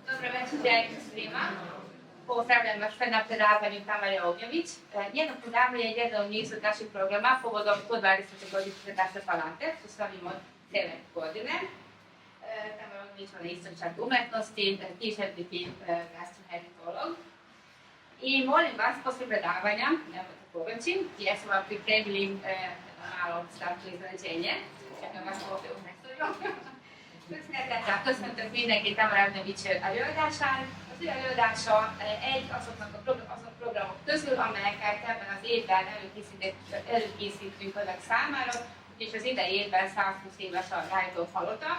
Dobro večer svima. Pozdravljam vas sve na predavanju Tamare Ognjović. Njeno predavanje je jedan od nizu naših programa povodom 120. godišnjice naše palate, što slavimo 9 godine. Tamara Ognjović je istoričar umetnosti, književnik i gastroenterolog. I molim vas, posle predavanja, nemojte poveći, jer smo vam pripremili malo startno iznenađenje. Čekam vas ovdje u nestoriju. Köszönettel köszöntök mindenkit, Tamara Ognjović előadásán. Az ő előadása egy azoknak a programok közül, amelyeket ebben az évben előkészítünk önök számára, és az idei évben 120 éves a Rájtó palota.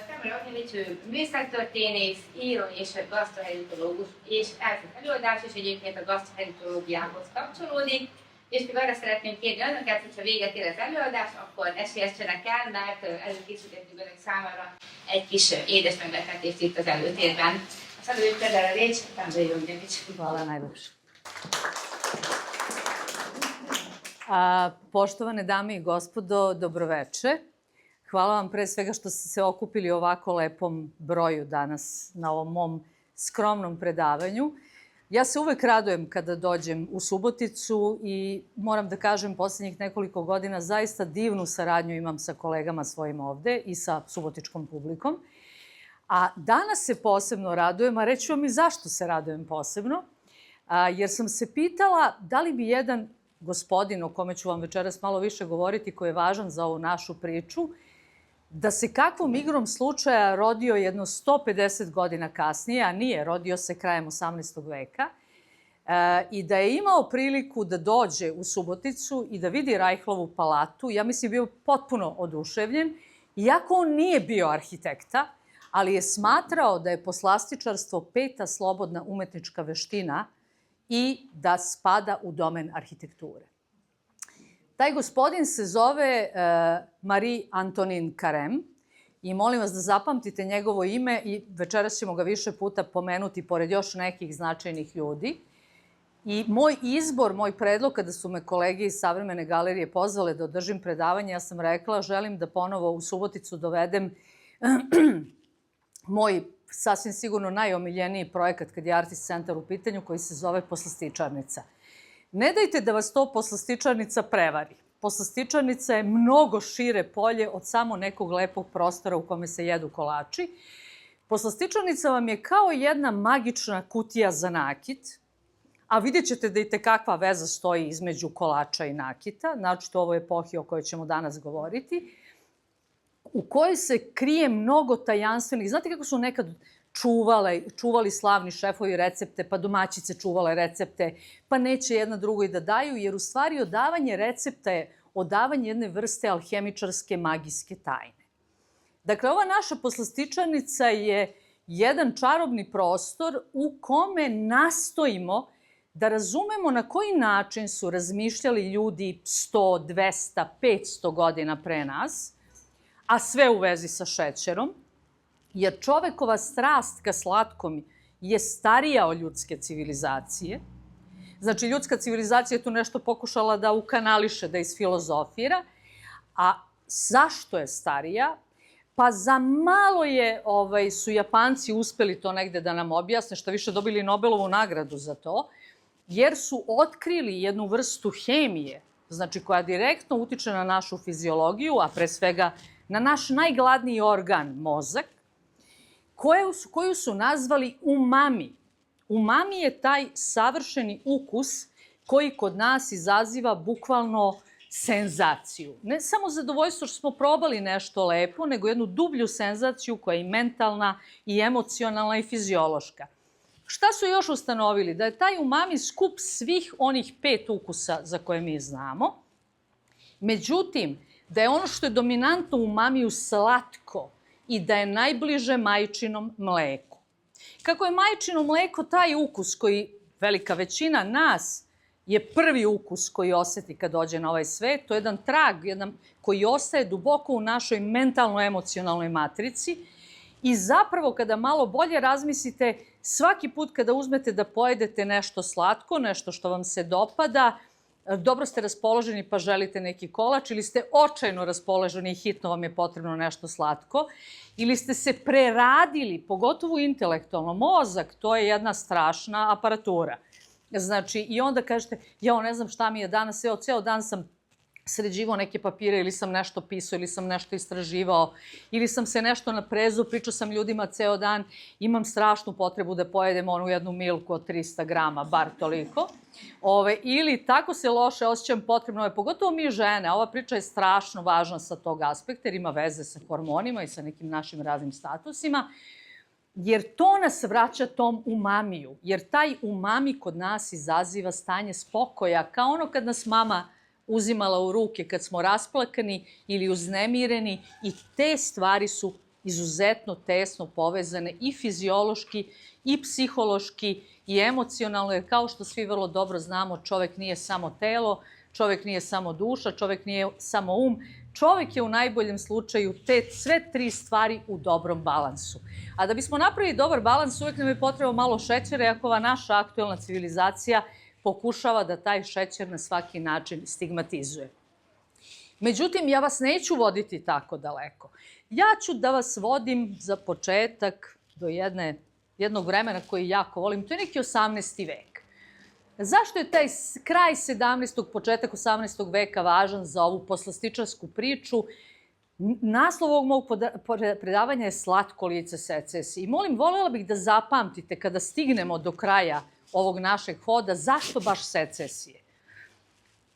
Tamara Ognjović műszertörténész, író és gasztroenterológus, és ez az előadás is egyébként a gasztroenterológiához kapcsolódik. És még arra szeretném kérni önöket, hogyha véget ér az előadás, akkor esélyessenek el, mert előkészítettük önök számára egy kis édes meglepetést itt az előtérben. A előtérben a riječ, Tamara Ognjović. Hvala najlepše. Poštovane dame i gospodo, dobroveče. Hvala vam pre svega što ste se okupili u ovako lepom broju danas na ovom mom skromnom predavanju. Ja se uvek radujem kada dođem u Suboticu i moram da kažem, poslednjih nekoliko godina zaista divnu saradnju imam sa kolegama svojim ovde i sa subotičkom publikom. A danas se posebno radujem, a reću vam i zašto se radujem posebno, jer sam se pitala da li bi jedan gospodin, o kome ću vam večeras malo više govoriti, koji je važan za ovu našu priču, da se kakvom igrom slučaja rodio jedno 150 godina kasnije, a nije, rodio se krajem 18. veka, i da je imao priliku da dođe u Suboticu i da vidi Rajhlovu palatu, ja mislim bio potpuno oduševljen, iako on nije bio arhitekta, ali je smatrao da je poslastičarstvo 5. slobodna umetnička veština i da spada u domen arhitekture. Taj gospodin se zove Marie-Antonin Carême i molim vas da zapamtite njegovo ime i večeras ćemo ga više puta pomenuti pored još nekih značajnih ljudi. I moj izbor, moj predlog, kada su me kolege iz Savremene galerije pozvale da održim predavanje, ja sam rekla želim da ponovo u Suboticu dovedem moj sasvim sigurno najomiljeniji projekat kad je Artist centar u pitanju, koji se zove Poslastičarnica. Ne dajte da vas to poslastičarnica prevari. Poslastičarnica je mnogo šire polje od samo nekog lepog prostora u kome se jedu kolači. Poslastičarnica vam je kao jedna magična kutija za nakit, a vidjet ćete da i tekakva veza stoji između kolača i nakita, znači to ovo je epohi o kojoj ćemo danas govoriti, u kojoj se krije mnogo tajanstvenih. Znate kako su nekad čuvali slavni šefovi recepte, pa domaćice čuvale recepte, pa neće jedna drugoj da daju, jer u stvari odavanje recepta je odavanje jedne vrste alhemičarske magijske tajne. Dakle, ova naša poslastičarnica je jedan čarobni prostor u kome nastojimo da razumemo na koji način su razmišljali ljudi 100, 200, 500 godina pre nas, a sve u vezi sa šećerom, jer čovekova strast ka slatkom je starija od ljudske civilizacije. Znači, ljudska civilizacija je tu nešto pokušala da ukanališe, da isfilozofira. A zašto je starija? Pa za malo su Japanci uspeli to negde da nam objasne, što više dobili Nobelovu nagradu za to, jer su otkrili jednu vrstu hemije, znači koja direktno utiče na našu fiziologiju, a pre svega na naš najgladniji organ, mozak, koju su nazvali umami. Umami je taj savršeni ukus koji kod nas izaziva bukvalno senzaciju. Ne samo zadovoljstvo što smo probali nešto lepo, nego jednu dublju senzaciju koja je i mentalna, i emocionalna, i fiziološka. Šta su još ustanovili? Da je taj umami skup svih onih 5 ukusa za koje mi znamo. Međutim, da je ono što je dominantno u umamiju slatko i da je najbliže majčinom mleku. Kako je majčino mleko taj ukus koji velika većina nas je prvi ukus koji oseti kad dođe na ovaj svet, to je jedan trag koji ostaje duboko u našoj mentalno-emocionalnoj matrici i zapravo kada malo bolje razmislite, svaki put kada uzmete da pojedete nešto slatko, nešto što vam se dopada, dobro ste raspoloženi pa želite neki kolač, ili ste očajno raspoloženi i hitno vam je potrebno nešto slatko, ili ste se preradili, pogotovo intelektualno. Mozak, to je jedna strašna aparatura. Znači, i onda kažete, ja ne znam šta mi je danas, ceo dan sam sređivao neke papire ili sam nešto pisao ili sam nešto istraživao ili sam se nešto naprezao, pričao sam ljudima ceo dan, imam strašnu potrebu da pojedem onu jednu milku od 300 grama, bar toliko. Ili tako se loše osjećam, potrebno je, pogotovo mi žene, ova priča je strašno važna sa tog aspekta jer ima veze sa hormonima i sa nekim našim raznim statusima, jer to nas vraća tom umamiju, jer taj umami kod nas izaziva stanje spokoja, kao ono kad nas mama uzimala u ruke kad smo rasplakani ili uznemireni, i te stvari su izuzetno tesno povezane i fiziološki, i psihološki, i emocionalno, jer kao što svi vrlo dobro znamo, čovek nije samo telo, čovek nije samo duša, čovek nije samo čovek je u najboljem slučaju te sve tri stvari u dobrom balansu. A da bismo napravili dobar balans, uvek nam je potrebno malo šećera, iako ova naša aktuelna civilizacija pokušava da taj šećer na svaki način stigmatizuje. Međutim, ja vas neću voditi tako daleko. Ja ću da vas vodim za početak do jednog vremena koji jako volim. To je neki 18. vek. Zašto je taj kraj 17. početak 18. veka važan za ovu poslastičarsku priču? Naslov ovog mog predavanja je Slatko lice secesije. I voljela bih da zapamtite kada stignemo do kraja ovog našeg hoda, zašto baš secesije?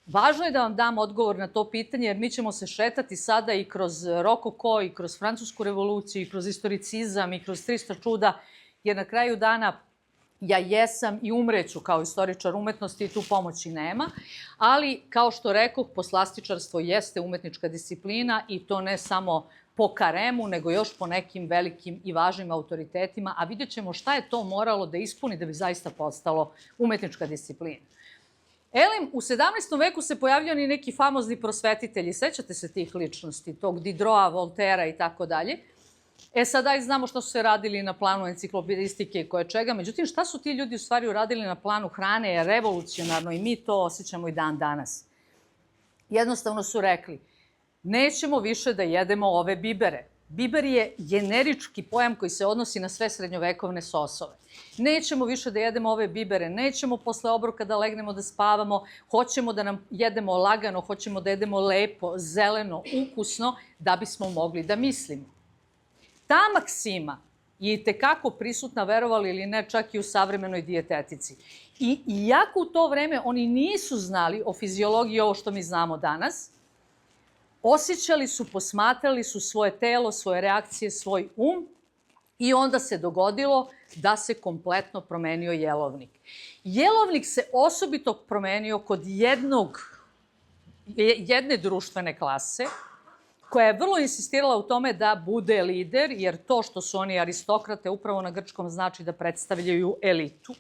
Važno je da vam dam odgovor na to pitanje, jer mi ćemo se šetati sada i kroz rokoko, i kroz francusku revoluciju, i kroz istoricizam, i kroz 300 čuda, jer na kraju dana ja jesam i umreću kao istoričar umetnosti i tu pomoći nema, ali kao što rekoh, poslastičarstvo jeste umetnička disciplina i to ne samo po Karemu, nego još po nekim velikim i važnim autoritetima, a vidjet ćemo šta je to moralo da ispuni da bi zaista postalo umetnička disciplina. U 17. veku se pojavljaju neki famozni prosvetitelji, sećate se tih ličnosti, tog Diderota, Voltera i tako dalje. Sada i znamo što su se radili na planu enciklopedistike i koje čega, međutim šta su ti ljudi u stvari uradili na planu hrane je revolucionarno i mi to osjećamo i dan danas. Jednostavno su rekli, nećemo više da jedemo ove bibere. Biber je generički pojam koji se odnosi na sve srednjovekovne sosove. Nećemo više da jedemo ove bibere, nećemo posle obroka da legnemo da spavamo, hoćemo da nam jedemo lagano, hoćemo da jedemo lepo, zeleno, ukusno, da bismo mogli da mislimo. Ta maksima je itekako prisutna, verovali ili ne, čak i u savremenoj dijetetici. I iako u to vreme oni nisu znali o fiziologiji ovo što mi znamo danas, osjećali su, posmatrali su svoje telo, svoje reakcije, svoj i onda se dogodilo da se kompletno promenio jelovnik. Jelovnik se osobito promenio kod jedne društvene klase, koja je vrlo insistirala u tome da bude lider, jer to što su oni aristokrate upravo na grčkom znači da predstavljaju elitu.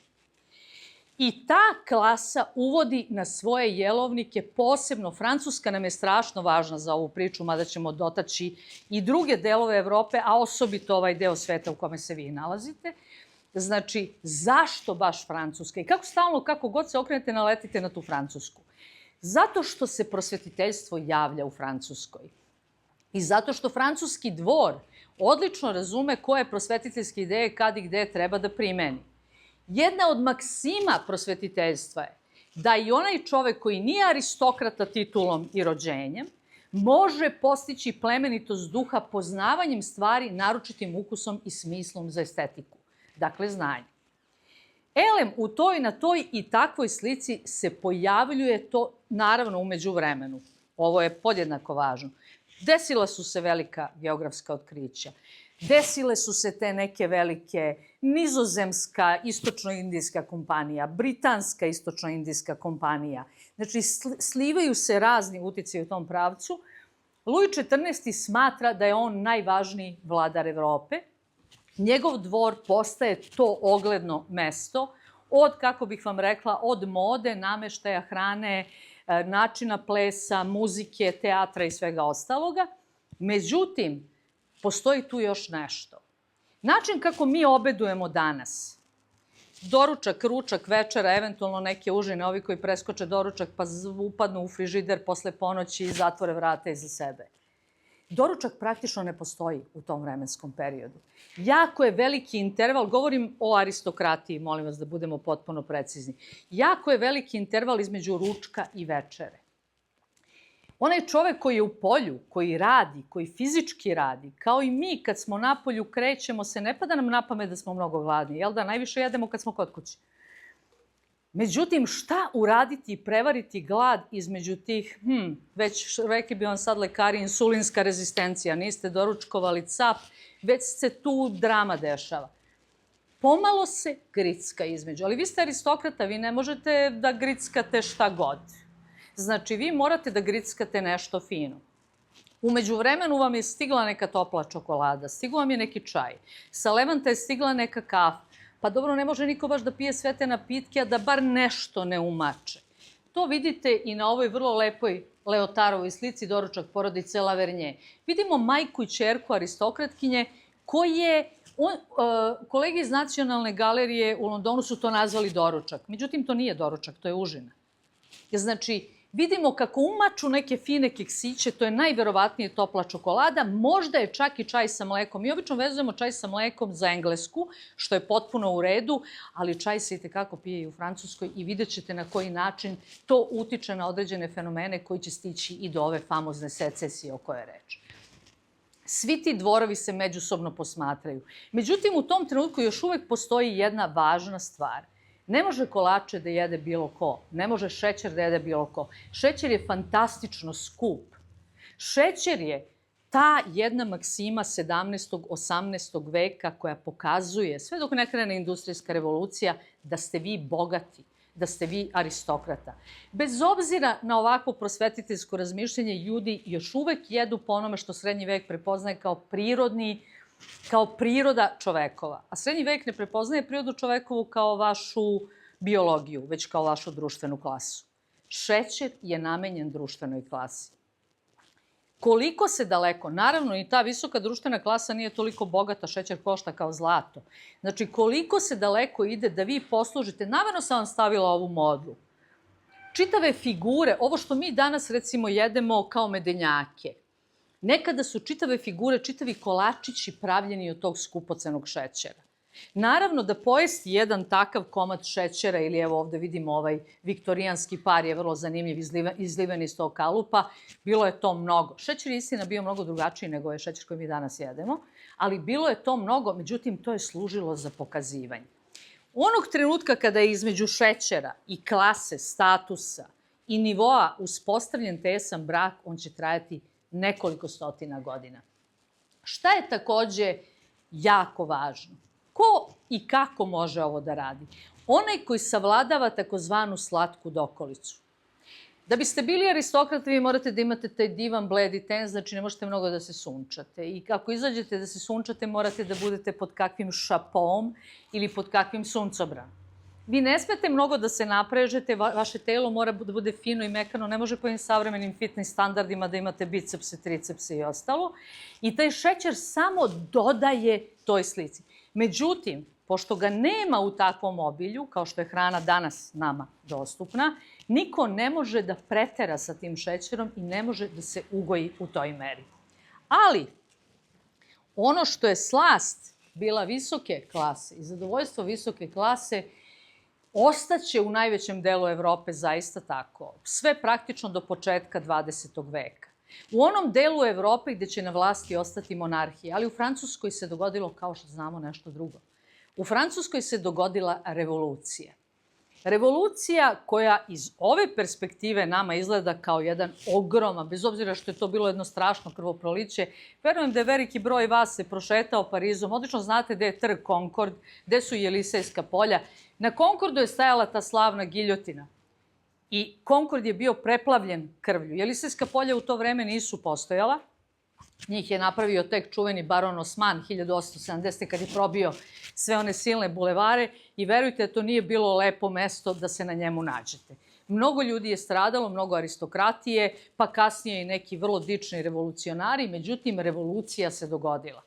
I ta klasa uvodi na svoje jelovnike, posebno Francuska nam je strašno važna za ovu priču, mada ćemo dotaći i druge delove Evrope, a osobito ovaj deo sveta u kome se vi nalazite. Znači, zašto baš Francuska? I kako god se okrenete, naletite na tu Francusku. Zato što se prosvetiteljstvo javlja u Francuskoj. I zato što francuski dvor odlično razume koje prosvetiteljske ideje kad i gde treba da primeni. Jedna od maksima prosvetiteljstva je da i onaj čovek koji nije aristokrata titulom i rođenjem može postići plemenitost duha poznavanjem stvari, naročitim ukusom i smislom za estetiku. Dakle, znanje. U na toj i takvoj slici se pojavljuje to, naravno, u međuvremenu. Ovo je podjednako važno. Desila su se velika geografska otkrića. Desile su se te neke velike nizozemska istočno-indijska kompanija, britanska istočno-indijska kompanija. Znači, slivaju se razni uticaji u tom pravcu. Luj XIV. Smatra da je on najvažniji vladar Evrope. Njegov dvor postaje to ogledno mesto od, kako bih vam rekla, od mode, nameštaja, hrane, načina plesa, muzike, teatra i svega ostaloga. Međutim, postoji tu još nešto. Način kako mi obedujemo danas Doručak, ručak, večera, eventualno neke užine, ovi koji preskoče doručak pa upadnu u frižider posle ponoći i zatvore vrata iza sebe. Doručak praktično ne postoji u tom vremenskom periodu. Jako je veliki interval, govorim o aristokratiji, molim vas da budemo potpuno precizni. Jako je veliki interval između ručka i večere. Onaj čovek koji je u polju, koji radi, koji fizički radi, kao i mi kad smo na polju, krećemo se, ne pada nam na pamet da smo mnogo gladni, jel da? Najviše jedemo kad smo kod kuće. Međutim, šta uraditi i prevariti glad između tih, već rekli bi vam sad lekari, insulinska rezistencija, niste doručkovali cap, već se tu drama dešava. Pomalo se gricka između, ali vi ste aristokrata, vi ne možete da grickate šta god. Znači, vi morate da grickate nešto fino. Umeđu vremenu vam je stigla neka topla čokolada, stigla vam je neki čaj, sa Levanta je stigla neka kafa. Pa dobro, ne može niko baš da pije sve te napitke, a da bar nešto ne umače. To vidite i na ovoj vrlo lepoj Leotarovoj slici, doručak porodice Lavernje. Vidimo majku i ćerku aristokratkinje koje, kolege iz Nacionalne galerije u Londonu su to nazvali doručak. Međutim, to nije doručak, to je užina. Znači, vidimo kako umaču neke fine keksiće, to je najverovatnije topla čokolada, možda je čak i čaj sa mlekom. Mi obično vezujemo čaj sa mlekom za Englesku, što je potpuno u redu, ali čaj se itekako pije i u Francuskoj i vidjet ćete na koji način to utiče na određene fenomene koji će stići i do ove famozne secesije o kojoj je reč. Svi ti dvorovi se međusobno posmatraju. Međutim, u tom trenutku još uvek postoji jedna važna stvar. Ne može kolače da jede bilo ko, ne može šećer da jede bilo ko. Šećer je fantastično skup. Šećer je ta jedna maksima 17. 18. veka koja pokazuje, sve dok ne krene industrijska revolucija, da ste vi bogati, da ste vi aristokrata. Bez obzira na ovakvo prosvetiteljsko razmišljanje, ljudi još uvek jedu po onome što srednji vek prepoznaje kao priroda čovekova. A srednji vek ne prepoznaje prirodu čovekovu kao vašu biologiju, već kao vašu društvenu klasu. Šećer je namenjen društvenoj klasi. Koliko se daleko, naravno i ta visoka društvena klasa nije toliko bogata, šećer košta kao zlato. Znači, koliko se daleko ide da vi poslužite, namerno sam vam stavila ovu modlu, čitave figure, ovo što mi danas recimo jedemo kao medenjake, nekada su čitave figure, čitavi kolačići pravljeni od tog skupocenog šećera. Naravno da pojesti jedan takav komad šećera, ili evo ovde vidimo ovaj viktorijanski par je vrlo zanimljiv, izliven iz tog kalupa, bilo je to mnogo. Šećer je istina bio mnogo drugačiji nego je šećer koji mi danas jedemo, ali bilo je to mnogo, međutim to je služilo za pokazivanje. Onog trenutka kada je između šećera i klase, statusa i nivoa uspostavljen tesan brak, on će trajati nekoliko stotina godina. Šta je takođe jako važno? Ko i kako može ovo da radi? Onaj koji savladava takozvanu slatku dokolicu. Da biste bili aristokrati, vi morate da imate taj divan bledi ten, znači ne možete mnogo da se sunčate. I kako izađete da se sunčate, morate da budete pod kakvim šapom ili pod kakvim suncobranom. Vi ne smete mnogo da se naprežete, vaše telo mora da bude fino i mekano, ne može po ovim savremenim fitness standardima da imate bicepse, tricepse i ostalo. I taj šećer samo dodaje toj slici. Međutim, pošto ga nema u takvom obilju, kao što je hrana danas nama dostupna, niko ne može da pretera sa tim šećerom i ne može da se ugoji u toj meri. Ali, ono što je slast bila visoke klase i zadovoljstvo visoke klase, ostaće u najvećem delu Evrope zaista tako. Sve praktično do početka 20. veka. U onom delu Evrope gde će na vlasti ostati monarhija, ali u Francuskoj se dogodilo, kao što znamo, nešto drugo. U Francuskoj se dogodila revolucija. Revolucija koja iz ove perspektive nama izgleda kao jedan ogroman, bez obzira što je to bilo jedno strašno krvoproliće. Verujem da je veliki broj vas se prošetao Parizom. Odlično znate gde je trg Concord, gde su Jelisejska polja. Na Concordu je stajala ta slavna giljotina. I Concord je bio preplavljen krvlju. Jelisejska polja u to vreme nisu postojala. Njih je napravio tek čuveni baron Osman 1870. kad je probio sve one silne bulevare i verujte da to nije bilo lepo mesto da se na njemu nađete. Mnogo ljudi je stradalo, mnogo aristokratije, pa kasnije i neki vrlo dični revolucionari, međutim revolucija se dogodila.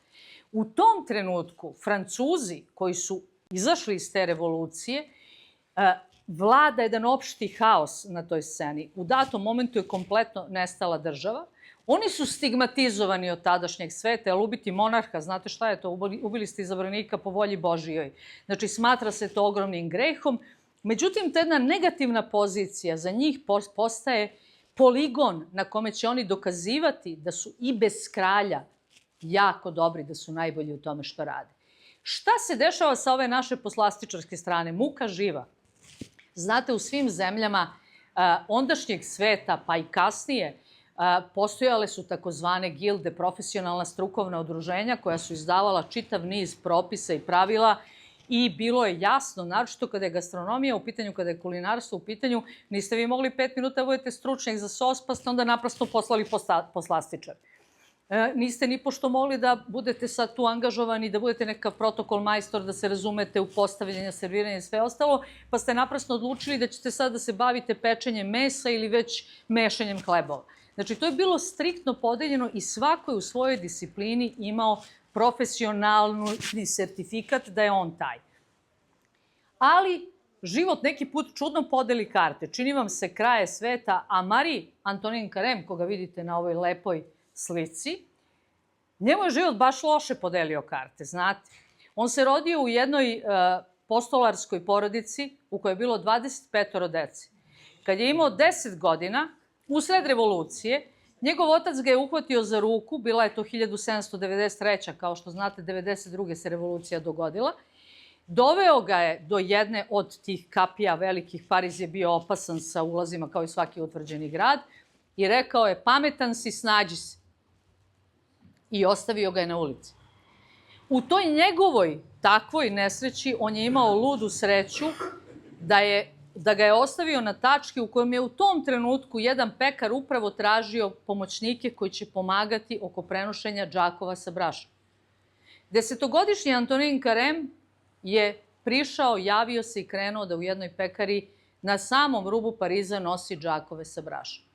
U tom trenutku Francuzi koji su izašli iz te revolucije, vlada jedan opšti haos na toj sceni. U datom momentu je kompletno nestala država. Oni su stigmatizovani od tadašnjeg sveta, jer ubiti monarha, znate šta je to? Ubili ste izabranika po volji Božijoj. Znači, smatra se to ogromnim grehom. Međutim, ta jedna negativna pozicija za njih postaje poligon na kome će oni dokazivati da su i bez kralja jako dobri, da su najbolji u tome što rade. Šta se dešava sa ove naše poslastičarske strane? Muka živa. Znate, u svim zemljama ondašnjeg sveta, pa i kasnije, postojale su takozvane gilde, profesionalna strukovna udruženja koja su izdavala čitav niz propisa i pravila i bilo je jasno, naročito kada je gastronomija u pitanju, kada je kulinarstvo u pitanju, niste vi mogli 5 minuta da budete stručnjak za sos, pa ste onda naprosto poslali poslastičar. Niste ni pošto mogli da budete sad tu angažovani, da budete neka protokol majstor, da se razumete u postavljanje, serviranje i sve ostalo, pa ste naprosto odlučili da ćete sad da se bavite pečenjem mesa ili već mešanjem hlebova. Znači, to je bilo striktno podeljeno i svako je u svojoj disciplini imao profesionalni sertifikat da je on taj. Ali život neki put čudno podeli karte. Čini vam se kraje sveta, a Marie Antoine Carême, koga vidite na ovoj lepoj slici, njemu je život baš loše podelio karte, znate. On se rodio u jednoj postolarskoj porodici u kojoj je bilo 25 dece. Kad je imao 10 godina, usred revolucije, njegov otac ga je uhvatio za ruku, bila je to 1793. Kao što znate, 92. se revolucija dogodila. Doveo ga je do jedne od tih kapija velikih, Pariz je bio opasan sa ulazima kao i svaki utvrđeni grad, i rekao je, pametan si, snađi se. I ostavio ga je na ulici. U toj njegovoj takvoj nesreći on je imao ludu sreću da ga je ostavio na tački u kojem je u tom trenutku jedan pekar upravo tražio pomoćnike koji će pomagati oko prenošenja džakova sa brašnom. 10-godišnji Antoine Carême je prišao, javio se i krenuo da u jednoj pekari na samom rubu Pariza nosi džakove sa brašnom.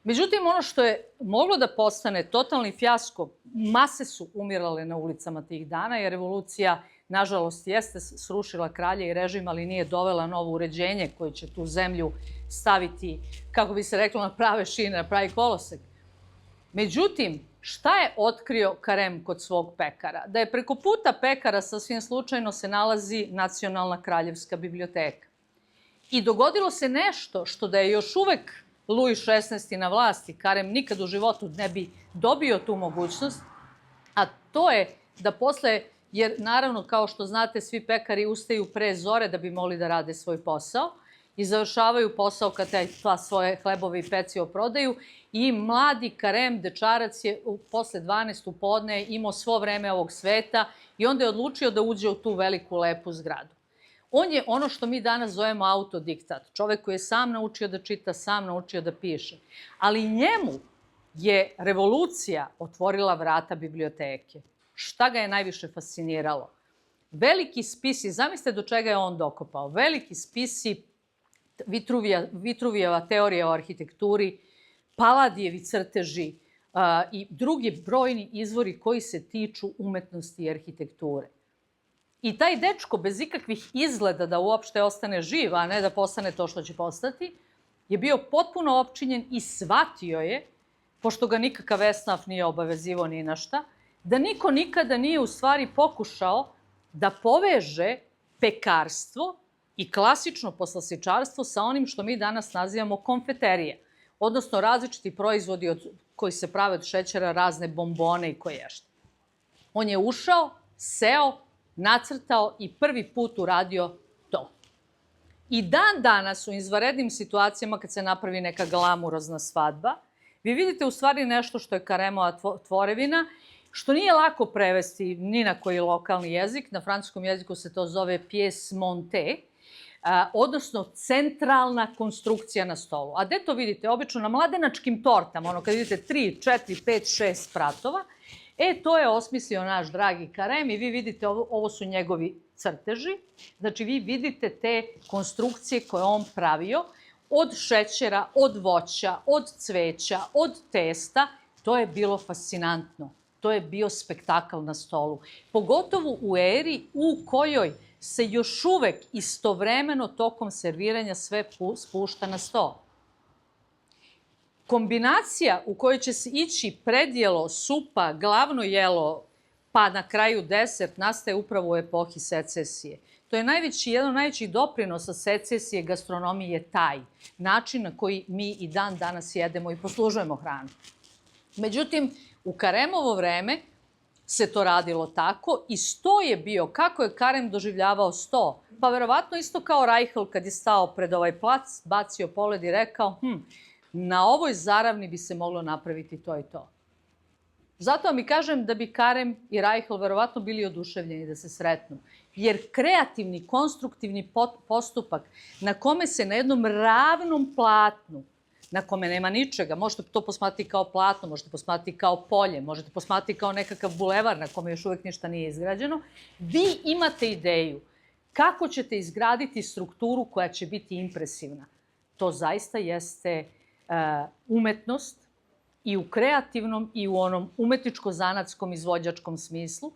Međutim, ono što je moglo da postane totalni fijasko, mase su umirale na ulicama tih dana, jer revolucija, nažalost, jeste srušila kralje i režim, ali nije dovela novo uređenje koje će tu zemlju staviti, kako bi se reklo, na prave šine, na pravi kolosek. Međutim, šta je otkrio Carême kod svog pekara? Da je preko puta pekara sasvim slučajno se nalazi Nacionalna kraljevska biblioteka. I dogodilo se nešto što da je još uvek Louis XVI na vlasti, Carême nikad u životu ne bi dobio tu mogućnost, a to je da posle, jer naravno, kao što znate, svi pekari ustaju pre zore da bi mogli da rade svoj posao i završavaju posao kad svoje hlebove i pecivo prodaju, i mladi Carême, dečarac, je posle 12 u podne imao svo vreme ovog sveta i onda je odlučio da uđe u tu veliku lepu zgradu. On je ono što mi danas zovemo autodiktat. Čovek koji je sam naučio da čita, sam naučio da piše. Ali njemu je revolucija otvorila vrata biblioteke. Šta ga je najviše fasciniralo? Veliki spisi, zamislite do čega je on dokopao. Veliki spisi, Vitruvijeva teorija o arhitekturi, Paladijevi crteži i drugi brojni izvori koji se tiču umetnosti i arhitekture. I taj dečko, bez ikakvih izgleda da uopšte ostane živ, a ne da postane to što će postati, je bio potpuno opčinjen i shvatio je, pošto ga nikakav esnaf nije obavezivao ni na šta, da niko nikada nije u stvari pokušao da poveže pekarstvo i klasično poslastičarstvo sa onim što mi danas nazivamo konfeterija, odnosno različiti proizvodi koji se prave od šećera, razne bombone i koješta. On je ušao, seo, nacrtao i prvi put uradio to. I dan danas u izvanrednim situacijama kad se napravi neka glamurozna svadba, vi vidite u stvari nešto što je Carêmova tvorevina, što nije lako prevesti ni na koji lokalni jezik. Na francuskom jeziku se to zove pièce montée, odnosno centralna konstrukcija na stolu. A gde to vidite? Obično na mladenačkim tortama, ono kad vidite 3, 4, 5, 6 spratova, to je osmislio naš dragi Carême i vi vidite, ovo su njegovi crteži. Znači, vi vidite te konstrukcije koje on pravio od šećera, od voća, od cveća, od testa. To je bilo fascinantno. To je bio spektakl na stolu. Pogotovo u eri u kojoj se još uvek istovremeno tokom serviranja sve spušta na sto. Kombinacija u kojoj će se ići predjelo, supa, glavno jelo, pa na kraju desert, nastaje upravo u epohi secesije. To je jedan od najvećih doprinosa secesije gastronomije taj način na koji mi i dan danas jedemo i poslužujemo hranu. Međutim, u Karemovo vreme se to radilo tako i sto je bio, kako je Karem doživljavao sto? Pa verovatno isto kao Reichel kad je stao pred ovaj plac, bacio pogled i rekao, na ovoj zaravni bi se moglo napraviti to i to. Zato vam i kažem da bi Karem i Reichel verovatno bili oduševljeni da se sretnu. Jer kreativni, konstruktivni postupak na kome se na jednom ravnom platnu, na kome nema ničega, možete to posmatrati kao platno, možete posmatrati kao polje, možete posmatrati kao nekakav bulevar na kome još uvek ništa nije izgrađeno, vi imate ideju kako ćete izgraditi strukturu koja će biti impresivna. To zaista jeste umetnost i u kreativnom i u onom umetničko-zanatskom izvođačkom smislu.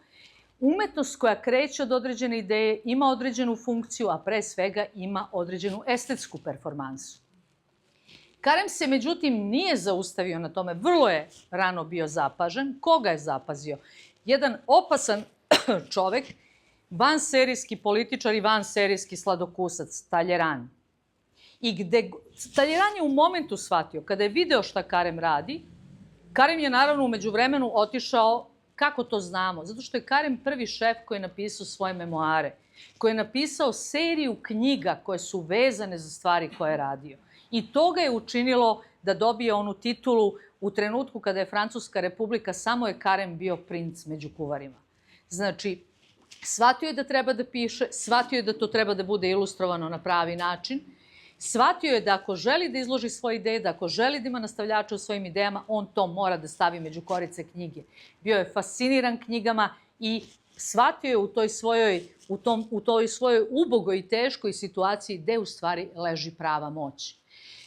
Umetnost koja kreće od određene ideje, ima određenu funkciju, a pre svega ima određenu estetsku performansu. Karem se, međutim, nije zaustavio na tome. Vrlo je rano bio zapažen. Koga je zapazio? Jedan opasan čovek, vanserijski političar i vanserijski sladokusac, Talleyrand. I gde Talleyrand je u momentu shvatio, kada je video šta Karem radi, Karem je naravno u međuvremenu otišao. Kako to znamo? Zato što je Karem prvi šef koji je napisao svoje memoare, koji je napisao seriju knjiga koje su vezane za stvari koje je radio. I to ga je učinilo da dobije onu titulu u trenutku kada je Francuska republika, samo je Karem bio princ među kuvarima. Znači, shvatio je da treba da piše, shvatio je da to treba da bude ilustrovano na pravi način, shvatio je da ako želi da izloži svoje ideje, da ako želi da ima nastavljača u svojim idejama, on to mora da stavi među korice knjige. Bio je fasciniran knjigama i shvatio je u toj svojoj ubogoj i teškoj situaciji gde u stvari leži prava moć.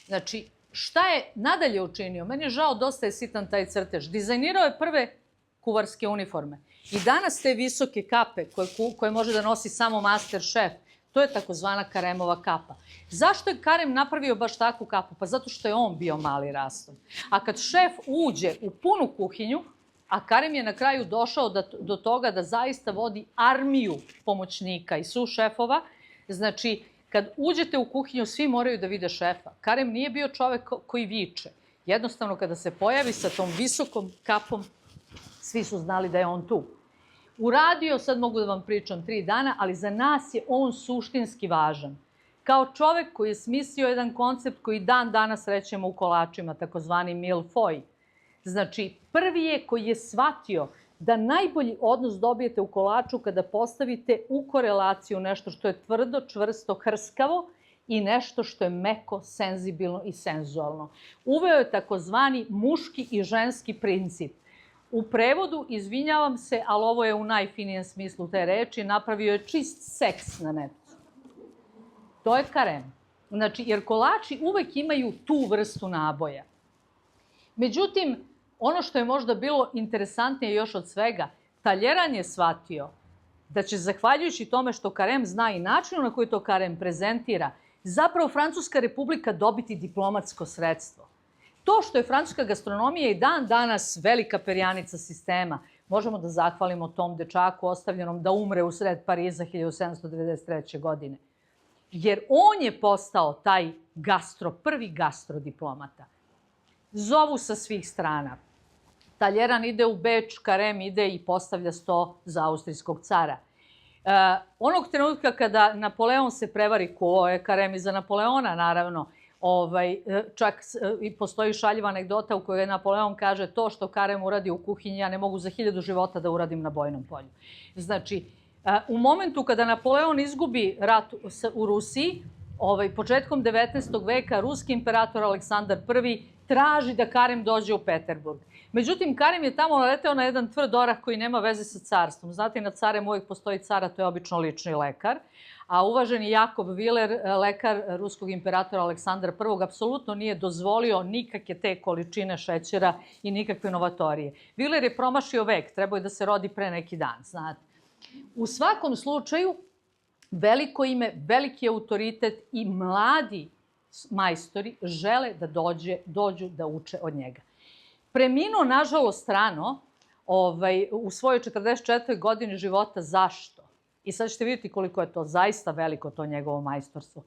Znači, šta je nadalje učinio? Meni je žao, dosta je sitan taj crtež. Dizajnirao je prve kuvarske uniforme. I danas te visoke kape koje može da nosi samo master šef, to je takozvana Karemova kapa. Zašto je Karem napravio baš takvu kapu? Pa zato što je on bio mali rastom. A kad šef uđe u punu kuhinju, a Karem je na kraju došao do toga da zaista vodi armiju pomoćnika i sušefova, znači, kad uđete u kuhinju, svi moraju da vide šefa. Karem nije bio čovek koji viče. Jednostavno, kada se pojavi sa tom visokom kapom, svi su znali da je on tu. Uradio, sad mogu da vam pričam 3 dana, ali za nas je on suštinski važan. Kao čovek koji je smislio jedan koncept koji dan danas rećemo u kolačima, takozvani milfoj. Znači, prvi je koji je shvatio da najbolji odnos dobijete u kolaču kada postavite u korelaciju nešto što je tvrdo, čvrsto, hrskavo i nešto što je meko, senzibilno i senzualno. Uveo je takozvani muški i ženski princip. U prevodu, izvinjavam se, ali ovo je u najfinijem smislu te reči, napravio je čist seks na netu. To je Karem. Znači, jer kolači uvek imaju tu vrstu naboja. Međutim, ono što je možda bilo interesantnije još od svega, Talleyrand je shvatio da će, zahvaljujući tome što Karem zna i načinu na koji to Karem prezentira, zapravo Francuska republika dobiti diplomatsko sredstvo. To što je francuska gastronomija i dan danas velika perjanica sistema, možemo da zahvalimo tom dečaku ostavljenom da umre u sred Pariza 1793. godine. Jer on je postao taj prvi gastrodiplomata. Zovu sa svih strana. Talleyrand ide u Beč, Karem ide i postavlja sto za austrijskog cara. Onog trenutka kada Napoleon se prevari, ko je Karem iza Napoleona, naravno, čak i postoji šaljiva anegdota u kojoj Napoleon kaže to što Karem uradi u kuhinji, ja ne mogu za 1000 života da uradim na bojnom polju. Znači, u momentu kada Napoleon izgubi rat u Rusiji, početkom 19. veka, ruski imperator Aleksandar I traži da Karem dođe u Peterburg. Međutim, Karem je tamo naleteo na jedan tvrd orah koji nema veze sa carstvom. Znate, nad carem uvijek postoji car, a to je obično lični lekar. A uvaženi Jakov Viler, lekar ruskog imperatora Aleksandra I, apsolutno nije dozvolio nikakve te količine šećera i nikakve novatorije. Viler je promašio vek, trebao je da se rodi pre neki dan, znate. U svakom slučaju, veliko ime, veliki autoritet i mladi majstori žele da dođu da uče od njega. Preminuo, nažalost, rano, u svojoj 44. godini života. Zašto? I sad ćete vidjeti koliko je to zaista veliko, to njegovo majstorstvo.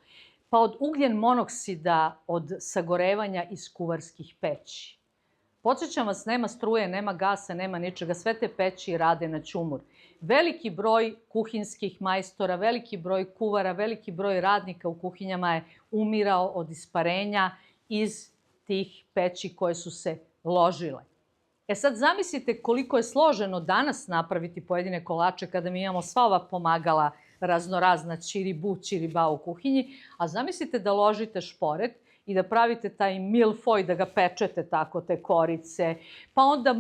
Pa od ugljen monoksida, od sagorevanja iz kuvarskih peći. Podsjećam vas, nema struje, nema gasa, nema ničega, sve te peći rade na ćumur. Veliki broj kuhinskih majstora, veliki broj kuvara, veliki broj radnika u kuhinjama je umirao od isparenja iz tih peći koje su se ložile. E sad zamislite koliko je složeno danas napraviti pojedine kolače kada mi imamo sva ova pomagala raznorazna čiriba u kuhinji, a zamislite da ložite šporet i da pravite taj milfoj, da ga pečete tako, te korice, pa onda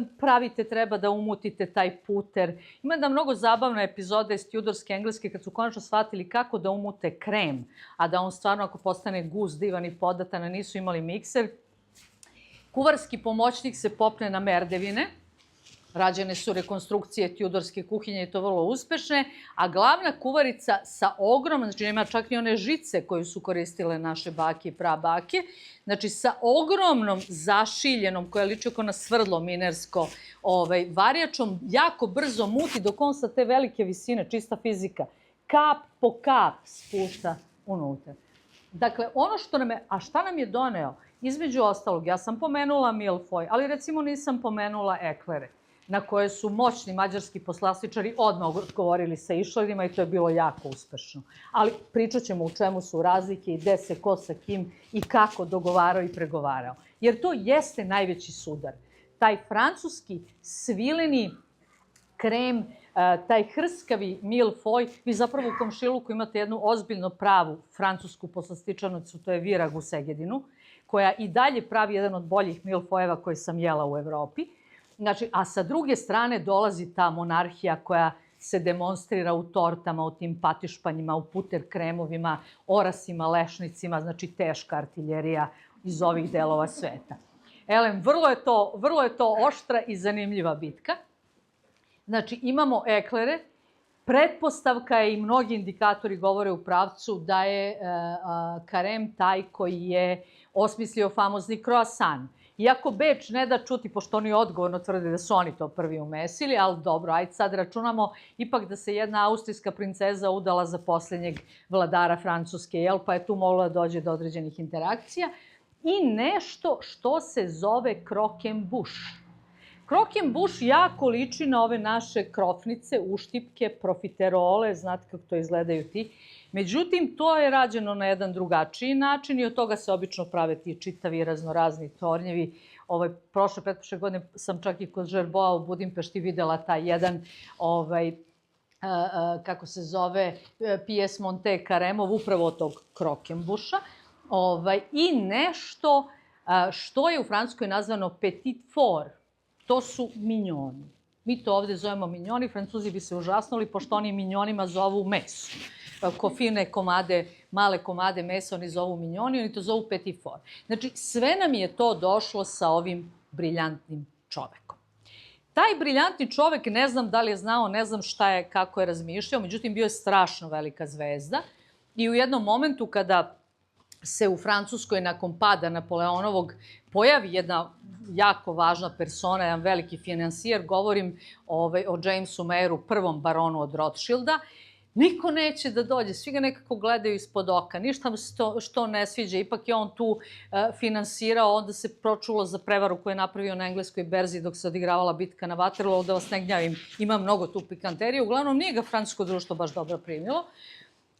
treba da umutite taj puter. Ima jedna mnogo zabavna epizoda iz Tudorske Engleske kad su konačno shvatili kako da umute krem, a da on stvarno ako postane gust, divan i podatan, a nisu imali mikser. Kuvarski pomoćnik se popne na merdevine, rađene su rekonstrukcije Tudorske kuhinje i to vrlo uspešne, a glavna kuvarica sa ogromnom, znači nema čak ni one žice koju su koristile naše bake i prabake, znači sa ogromnom zašiljenom, koja liči oko na svrdlo minersko, varjačom, jako brzo muti dok on sa te velike visine, čista fizika, kap po kap spušta unutra. Dakle, ono što nam je, a šta nam je doneo? Između ostalog, ja sam pomenula milfoj, ali recimo nisam pomenula eklere, na koje su moćni mađarski poslastičari odmah odgovorili sa išlerima i to je bilo jako uspešno. Ali pričat ćemo u čemu su razlike i gde se ko sa kim i kako dogovarao i pregovarao. Jer to jeste najveći sudar. Taj francuski svileni krem, taj hrskavi milfoj, vi zapravo u komšiluku imate jednu ozbiljno pravu francusku poslastičarnicu, to je Virag u Segedinu, koja i dalje pravi jedan od boljih milfojeva koji sam jela u Evropi. Znači, a sa druge strane dolazi ta monarhija koja se demonstrira u tortama, u tim patišpanjima, u puter kremovima, orasima, lešnicima, znači teška artiljerija iz ovih delova sveta. Elem, vrlo je to oštra i zanimljiva bitka. Znači, imamo eklere. Pretpostavka je i mnogi indikatori govore u pravcu da je Karem taj koji je osmislio famozni croissant. Iako Beč ne da čuti, pošto oni odgovorno tvrde da su oni to prvi umesili, ali dobro, ajde sad računamo ipak da se jedna austrijska princeza udala za posljednjeg vladara Francuske, pa je tu moglo da dođe do određenih interakcija. I nešto što se zove croquembouche. Croquembouche jako liči na ove naše krofnice, uštipke, profiterole, znate kako to izgledaju ti. Međutim, to je rađeno na jedan drugačiji način i od toga se obično prave ti čitavi raznorazni tornjevi. Pretprošle godine sam čak i kod Žerboa u Budimpešti videla taj jedan, kako se zove, Pies Monte Karemov, upravo od tog Croquembouche-a. I nešto što je u Francuskoj nazvano petit four. To su minjoni. Mi to ovde zovemo minjoni, Francuzi bi se užasnuli, pošto oni minjonima zovu meso. Fine komade, male komade mesa oni zovu minjoni, oni to zovu petit four. Znači, sve nam je to došlo sa ovim briljantnim čovekom. Taj briljantni čovek, ne znam da li je znao, ne znam šta je, kako je razmišljao, međutim, bio je strašno velika zvezda i u jednom momentu kada se u Francuskoj nakon pada Napoleonovog pojavi jedna jako važna persona, jedan veliki finansijer, govorim o Jamesu Mayeru, prvom baronu od Rothschilda, niko neće da dođe, svi ga nekako gledaju ispod oka, ništa što ne sviđa, ipak je on tu finansirao, onda se pročulo za prevaru koju je napravio na engleskoj berzi dok se odigravala bitka na Waterloo, da vas ne gnjavim, ima mnogo tu pikanterije, uglavnom nije ga francusko društvo baš dobro primilo.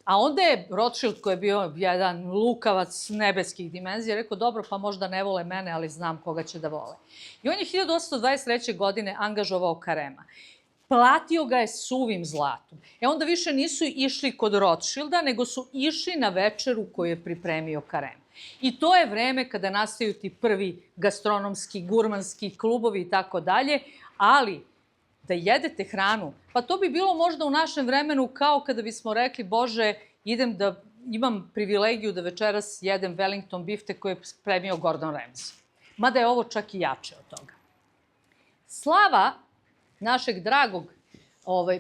A onda je Rothschild, koji je bio jedan lukavac nebeskih dimenzija, rekao, dobro, pa možda ne vole mene, ali znam koga će da vole. I on je 1823. godine angažovao Karema. Platio ga je suvim zlatom. Onda više nisu išli kod Rothschilda, nego su išli na večeru koju je pripremio Karem. I to je vreme kada nastaju ti prvi gastronomski, gurmanski klubovi i tako dalje, ali da jedete hranu, pa to bi bilo možda u našem vremenu kao kada bismo rekli, Bože, imam privilegiju da večeras jedem Wellington biftek koji je spremio Gordon Ramsay. Mada je ovo čak i jače od toga. Slava našeg dragog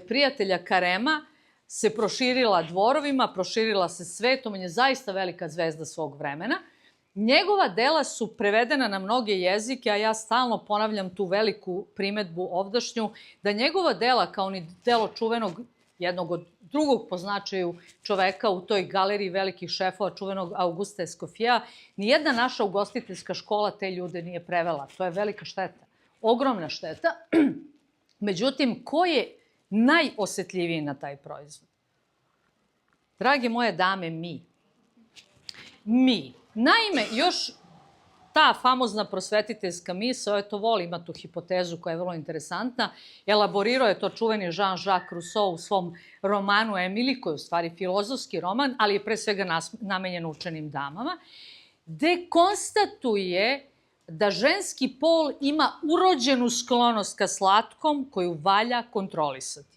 prijatelja Karema se proširila dvorovima, proširila se svetom, on je zaista velika zvezda svog vremena. Njegova dela su prevedena na mnoge jezike, a ja stalno ponavljam tu veliku primetbu ovdašnju, da njegova dela, kao ni delo čuvenog, jednog od drugog po značaju čoveka u toj galeriji velikih šefova, čuvenog Augusta Escoffija, nijedna naša ugostiteljska škola te ljude nije prevela. To je velika šteta, ogromna šteta. Međutim, ko je najosetljiviji na taj proizvod? Drage moje dame, mi. Mi. Naime, još ta famozna prosvetiteljska misao, eto voli, ima tu hipotezu koja je vrlo interesantna, elaborirao je to čuveni Jean-Jacques Rousseau u svom romanu Emily, koji je u stvari filozofski roman, ali je pre svega namenjen učenim damama, gde konstatuje da ženski pol ima urođenu sklonost ka slatkom koju valja kontrolisati.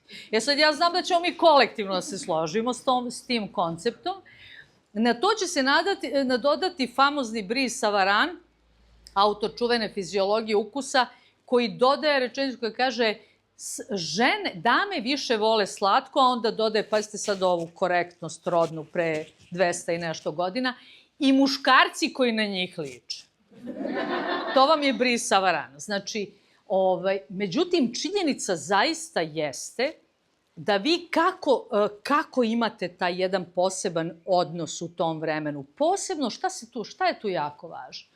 Sad ja znam da ćemo mi kolektivno da se složimo s tim konceptom. Na to će se nadodati famozni Brice Savarin, autor čuvene fiziologije ukusa, koji dodaje rečenicu koja kaže dame više vole slatko, a onda dodaje, pazite sad ovu korektnost rodnu pre 200 i nešto godina, i muškarci koji na njih liče. To vam je Brice Savarin. Znači, međutim, činjenica zaista jeste da vi kako imate taj jedan poseban odnos u tom vremenu. Posebno, šta je tu jako važno?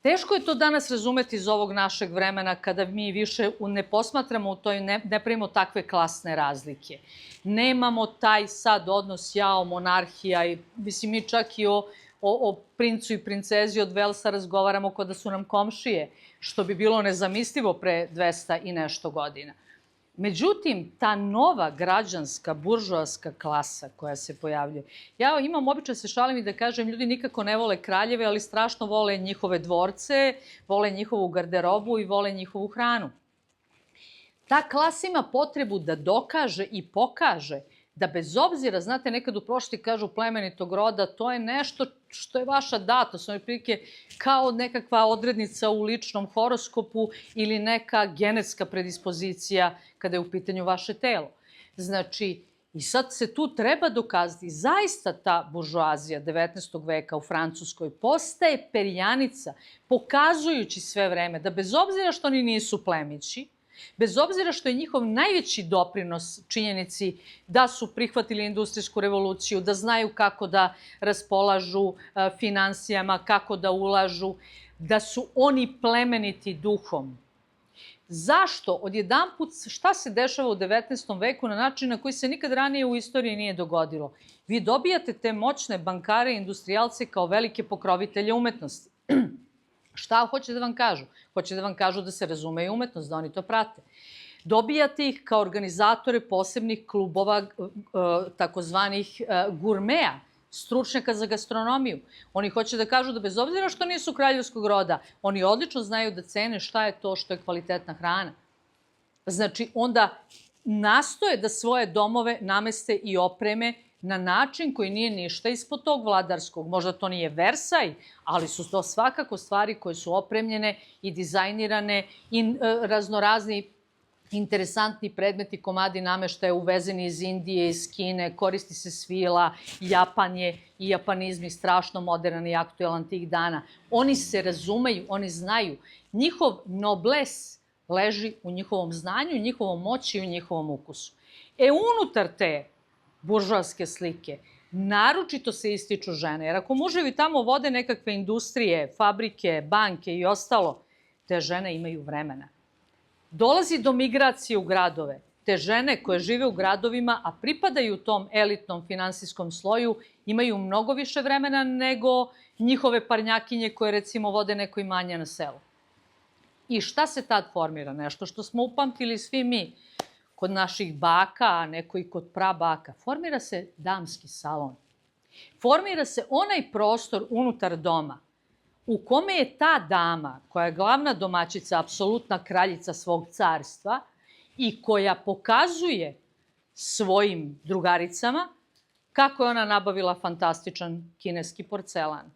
Teško je to danas razumeti iz ovog našeg vremena kada mi više ne posmatramo u toj, ne pravimo takve klasne razlike. Nemamo taj sad odnos jao, monarhija i mislim mi čak i o princu i princezi od Velsa razgovaramo kao da su nam komšije, što bi bilo nezamislivo pre 200 i nešto godina. Međutim, ta nova građanska, buržoaska klasa koja se pojavljuje, ja imam običaj se šalim i da kažem, ljudi nikako ne vole kraljeve, ali strašno vole njihove dvorce, vole njihovu garderobu i vole njihovu hranu. Ta klasa ima potrebu da dokaže i pokaže da bez obzira, znate, nekad u prošlosti kažu plemenitog roda, to je nešto što je vaša datost, ono je prilike kao nekakva odrednica u ličnom horoskopu ili neka genetska predispozicija kada je u pitanju vaše telo. Znači, i sad se tu treba dokazati, zaista ta buržoazija 19. veka u Francuskoj postaje perjanica, pokazujući sve vreme da bez obzira što oni nisu plemići, bez obzira što je njihov najveći doprinos činjenici da su prihvatili industrijsku revoluciju, da znaju kako da raspolažu finansijama, kako da ulažu, da su oni plemeniti duhom. Zašto? Odjedanput, šta se dešava u 19. veku na način na koji se nikad ranije u istoriji nije dogodilo? Vi dobijate te moćne bankare i industrijalce kao velike pokrovitelje umetnosti. Šta hoće da vam kažu? Hoće da vam kažu da se razumeju umetnost, da oni to prate. Dobijate ih kao organizatore posebnih klubova, takozvanih gurmeja, stručnjaka za gastronomiju. Oni hoće da kažu da bez obzira što nisu kraljevskog roda, oni odlično znaju da cene šta je to što je kvalitetna hrana. Znači, onda nastoje da svoje domove nameste i opreme na način koji nije ništa ispod tog vladarskog. Možda to nije Versaj, ali su to svakako stvari koje su opremljene i dizajnirane i raznorazni interesantni predmeti, komadi nameštaja uvezeni iz Indije, iz Kine, koristi se svila, Japan je i japanizmi strašno moderan i aktuelan tih dana. Oni se razumeju, oni znaju. Njihov nobles leži u njihovom znanju, njihovom moći i u njihovom ukusu. Unutar te buržoaske slike naročito se ističu žene, jer ako muževi tamo vode nekakve industrije, fabrike, banke i ostalo, te žene imaju vremena. Dolazi do migracije u gradove. Te žene koje žive u gradovima, a pripadaju tom elitnom finansijskom sloju, imaju mnogo više vremena nego njihove parnjakinje koje recimo vode neko imanje na selu. I šta se tad formira? Nešto što smo upamtili svi mi kod naših baka, a neko i kod prabaka. Formira se damski salon. Formira se onaj prostor unutar doma u kome je ta dama, koja je glavna domaćica, apsolutna kraljica svog carstva i koja pokazuje svojim drugaricama kako je ona nabavila fantastičan kineski porcelan,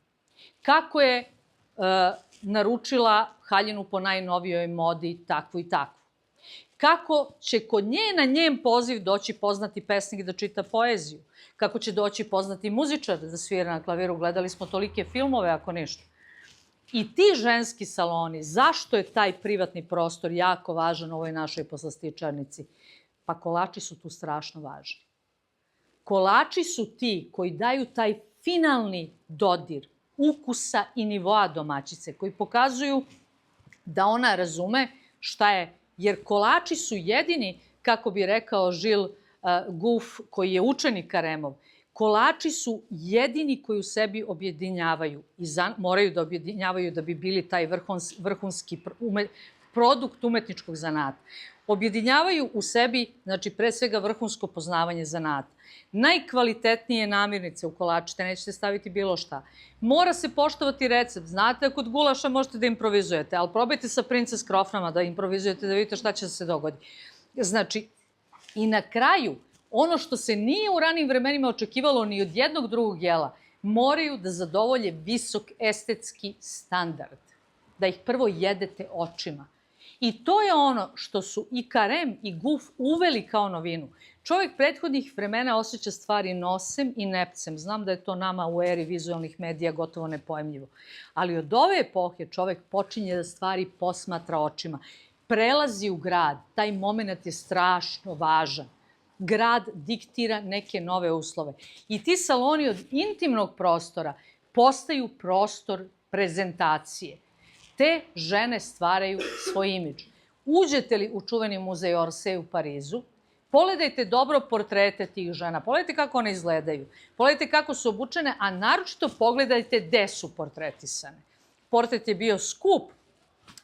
kako je naručila haljinu po najnovijoj modi takvu i takvu, Kako će kod nje na njen poziv doći poznati pesnik da čita poeziju, kako će doći poznati muzičar da svira na klaviru. Gledali smo tolike filmove, ako ništa. I ti ženski saloni, zašto je taj privatni prostor jako važan u ovoj našoj poslastičarnici? Pa kolači su tu strašno važni. Kolači su ti koji daju taj finalni dodir ukusa i nivoa domaćice, koji pokazuju da ona razume šta je, jer kolači su jedini, kako bi rekao Žil Guf, koji je učenik Karemov, kolači su jedini koji u sebi objedinjavaju i moraju da objedinjavaju da bi bili taj vrhunski produkt umetničkog zanata. Objedinjavaju u sebi, znači pre svega vrhunsko poznavanje zanata. Najkvalitetnije namirnice u kolačite, nećete staviti bilo šta. Mora se poštovati recept. Znate, kod gulaša možete da improvizujete, ali probajte sa princes krofnama da improvizujete, da vidite šta će se dogoditi. Znači, i na kraju, ono što se nije u ranim vremenima očekivalo ni od jednog drugog jela, moraju da zadovolje visok estetski standard. Da ih prvo jedete očima. I to je ono što su i Karem i Guf uveli kao novinu. Čovjek prethodnih vremena osjeća stvari nosem i nepcem. Znam da je to nama u eri vizualnih medija gotovo nepojmljivo. Ali od ove epohe čovjek počinje da stvari posmatra očima. Prelazi u grad. Taj moment je strašno važan. Grad diktira neke nove uslove. I ti saloni od intimnog prostora postaju prostor prezentacije. Te žene stvaraju svoj imidž. Uđete li u čuveni muzej Orsay u Parizu, pogledajte dobro portrete tih žena, pogledajte kako one izgledaju, pogledajte kako su obučene, a naročito pogledajte gde su portretisane. Portret je bio skup,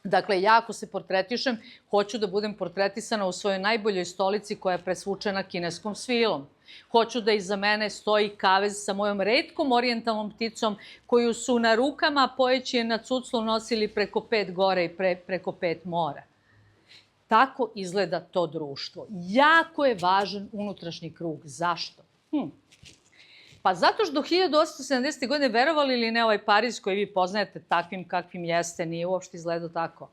dakle, ja ako se portretišem, hoću da budem portretisana u svojoj najboljoj stolici koja je presvučena kineskom svilom. Hoću da iza mene stoji kavez sa mojom retkom orijentalnom pticom koju su na rukama pojeći je na cuclu nosili preko 5 gore i preko 5 mora. Tako izgleda to društvo. Jako je važan unutrašnji krug. Zašto? Pa zato što do 1870. godine, verovali ili ne, ovaj Pariz koji vi poznajete takvim kakvim jeste, nije uopšte izgledao tako.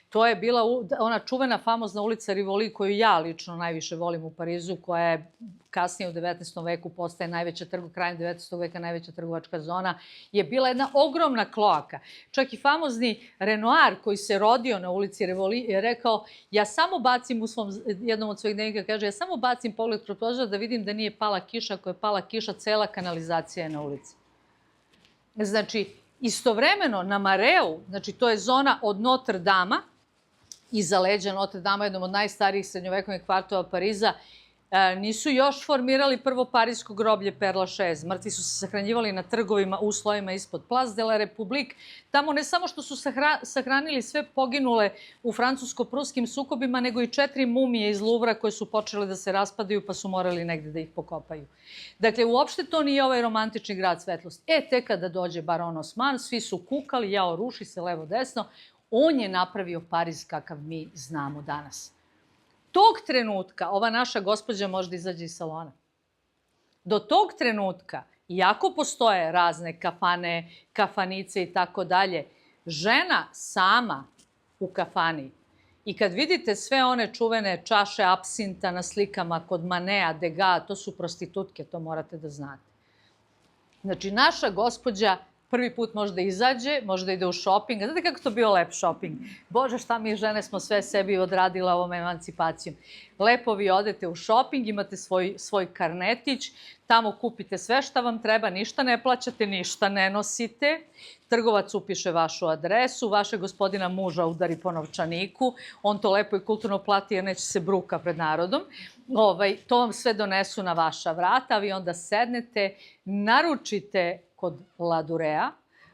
To je bila ona čuvena, famozna ulica Rivoli, koju ja lično najviše volim u Parizu, koja je kasnije u 19. veku postaje najveća krajem 19. veka najveća trgovačka zona, je bila jedna ogromna kloaka. Čak i famozni Renoir, koji se rodio na ulici Rivoli, je rekao, ja samo bacim u jednom od svojih dnevnika, kaže, ja samo bacim pogled kroz prozor da vidim da nije pala kiša, ako je pala kiša, cela kanalizacija je na ulici. Znači, istovremeno na Mareu, znači to je zona od Notre Dama, iza leđa Notre Dama, jednom od najstarijih srednjovekovnih kvartova Pariza, nisu još formirali prvo parijsko groblje Père Lachaise. Mrtvi su se sahranjivali na trgovima u slojima ispod Place de la République. Tamo ne samo što su sahranili sve poginule u francusko-pruskim sukobima, nego i 4 mumije iz Louvra koje su počele da se raspadaju pa su morali negde da ih pokopaju. Dakle, uopšte to nije ovaj romantični grad svetlosti. Tek kada dođe baron Osman, svi su kukali, jao, ruši se levo-desno. On je napravio Pariz kakav mi znamo danas. Tog trenutka ova naša gospođa može da izađe iz salona. Do tog trenutka, iako postoje razne kafane, kafanice i tako dalje, žena sama u kafani i kad vidite sve one čuvene čaše apsinta na slikama kod Manea, Degas, to su prostitutke, to morate da znate. Znači, naša gospođa prvi put može da izađe, može da ide u šoping. Znate kako to bio lep šoping? Bože, šta mi žene smo sve sebi odradile ovom emancipacijom. Lepo vi odete u šoping, imate svoj karnetić, tamo kupite sve šta vam treba, ništa ne plaćate, ništa ne nosite. Trgovac upiše vašu adresu, vašeg gospodina muža udari po novčaniku, on to lepo i kulturno plati jer neće se bruka pred narodom. To vam sve donesu na vaša vrata, vi onda sednete, naručite kod Ladurea.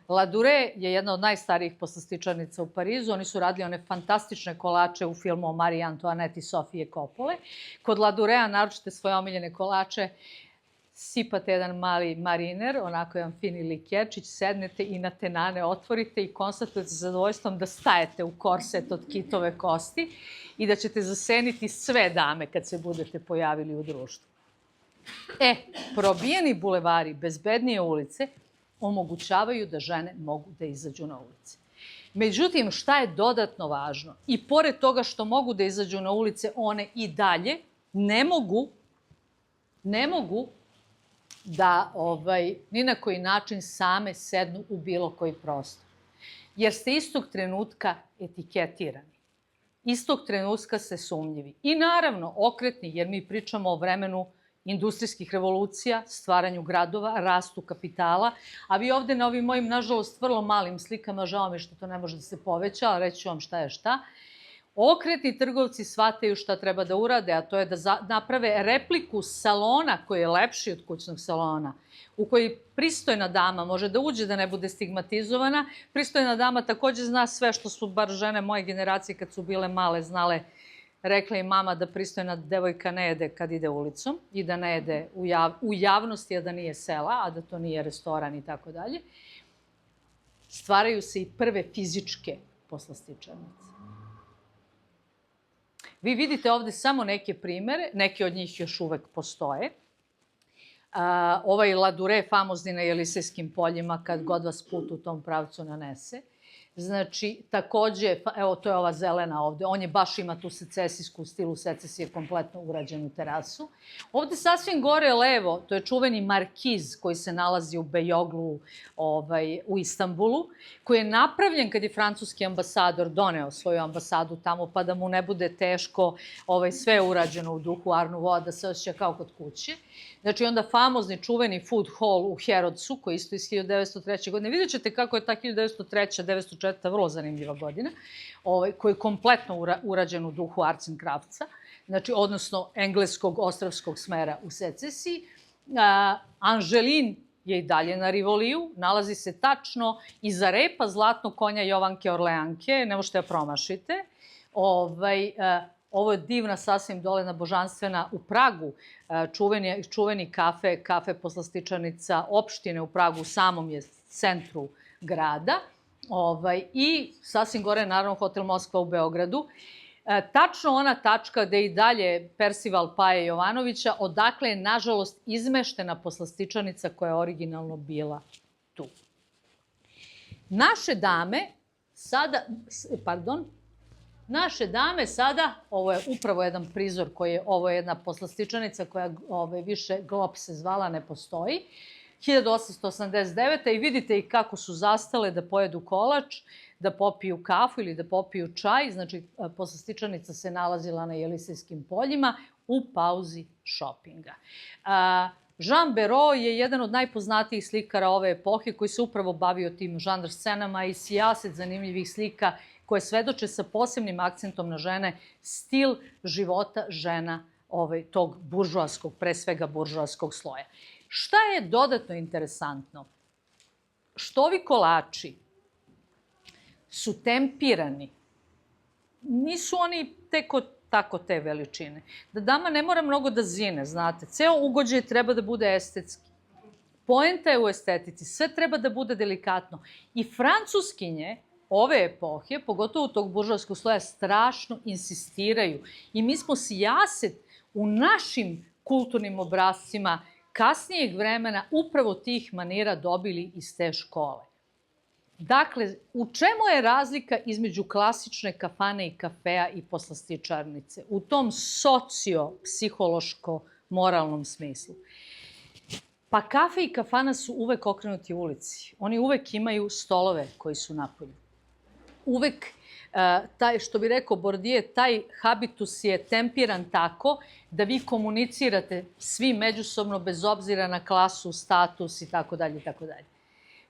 Ladure je jedna od najstarijih poslastičarnica u Parizu. Oni su radili one fantastične kolače u filmu o Mariji Antoinette i Sofije Coppola. Kod Ladurea naručite svoje omiljene kolače, sipate jedan mali mariner, onako jedan fini likerčić, sednete i na tenane otvorite i konstatujete sa zadovoljstvom da stajete u korset od kitove kosti i da ćete zaseniti sve dame kad se budete pojavili u društvu. Probijeni bulevari, bezbednije ulice, omogućavaju da žene mogu da izađu na ulice. Međutim, šta je dodatno važno? I pored toga što mogu da izađu na ulice, one i dalje ne mogu da ni na koji način same sednu u bilo koji prostor. Jer ste istog trenutka etiketirani. Istog trenutka ste sumnjivi. I naravno okretni, jer mi pričamo o vremenu industrijskih revolucija, stvaranju gradova, rastu kapitala, a vi ovde na ovim mojim, nažalost, vrlo malim slikama, žao mi što to ne može da se poveća, ali reći ću vam šta je šta, okretni trgovci shvataju šta treba da urade, a to je da naprave repliku salona koji je lepši od kućnog salona, u koji pristojna dama može da uđe da ne bude stigmatizovana. Pristojna dama takođe zna sve što su bar žene moje generacije kad su bile male znale. Rekla je mama da pristojna devojka ne jede kad ide ulicom i da ne jede u javnosti, a da nije sela, a da to nije restoran i tako dalje. Stvaraju se i prve fizičke poslastičarnice. Vi vidite ovde samo neke primere, neki od njih još uvek postoje. Ovaj Ladure famozni na Jelisejskim poljima, kad god vas put u tom pravcu nanese. Znači, takođe, evo, to je ova zelena ovde, on je baš ima tu secesijsku stilu, secesije kompletno urađenu terasu. Ovde sasvim gore levo, to je čuveni markiz koji se nalazi u Bejoglu u Istanbulu, koji je napravljen kad je francuski ambasador doneo svoju ambasadu tamo, pa da mu ne bude teško, sve je urađeno u duhu Art Nouveau, da se osjeća kao kod kuće. Znači, onda famozni čuveni food hall u Herodsu, koji je isto iz 1903. godine. Vidjet ćete kako je ta 1903. 1904. vrlo zanimljiva godina, koji je kompletno urađen u duhu arts and craftsa, znači, odnosno engleskog, ostravskog smera u secesiji. Anželin je i dalje na Rivoliju, nalazi se tačno iza repa zlatnog konja Jovanke Orleanke, ne možete da promašite. Ovo je divna, sasvim dolena božanstvena u Pragu, čuveni kafe poslastičarnica opštine u Pragu, u samom je centru grada. I sasvim gore je naravno Hotel Moskva u Beogradu. Tačno ona tačka gde i dalje Persival Paje Jovanovića, odakle je, nažalost, izmeštena poslastičarnica koja je originalno bila tu. Naše dame sada, ovo je upravo jedan prizor ovo je jedna poslastičarnica koja više Glop se zvala, ne postoji, 1889. I vidite i kako su zastale da pojedu kolač, da popiju kafu ili da popiju čaj. Znači, poslastičarnica se nalazila na Jelisejskim poljima u pauzi šopinga. Jean Béraud je jedan od najpoznatijih slikara ove epohe koji se upravo bavio tim žanr scenama i sijaset zanimljivih slika koje svedoče sa posebnim akcentom na žene, stil života žena tog buržoaskog, pre svega buržoaskog sloja. Šta je dodatno interesantno? Što ovi kolači su tempirani, nisu oni tako te veličine. Da dama ne mora mnogo da zine, znate. Ceo ugođaj treba da bude estetski. Poenta je u estetici, sve treba da bude delikatno. I francuskinje ove epohe, pogotovo tog buržoaskog sloja, strašno insistiraju. I mi smo sijaset u našim kulturnim obrascima kasnijeg vremena upravo tih manira dobili iz te škole. Dakle, u čemu je razlika između klasične kafane i kafea i poslastičarnice? U tom socio-psihološko-moralnom smislu. Pa kafe i kafana su uvek okrenuti ulici. Oni uvek imaju stolove koji su napolju. Uvek, što bi rekao Bourdieu, taj habitus je tempiran tako da vi komunicirate svi međusobno bez obzira na klasu, status i tako dalje i tako dalje.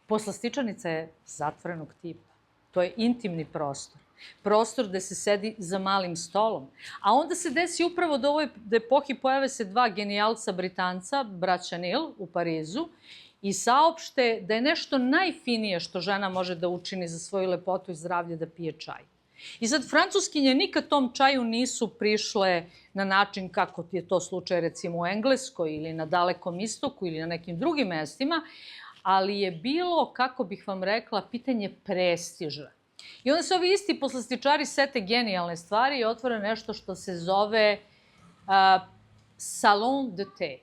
Poslastičarnica je zatvorenog tipa. To je intimni prostor. Prostor gde se sedi za malim stolom. A onda se desi upravo da u ovoj epohi pojave se dva genijalca Britanca, braća Nil u Parizu, i saopšte da je nešto najfinije što žena može da učini za svoju lepotu i zdravlje da pije čaj. I sad, francuskinje nikad tom čaju nisu prišle na način kako je to slučaj recimo u Engleskoj ili na Dalekom istoku ili na nekim drugim mestima, ali je bilo, kako bih vam rekla, pitanje prestiža. I onda se ovi isti poslastičari sete genijalne stvari i otvore nešto što se zove salon de thé,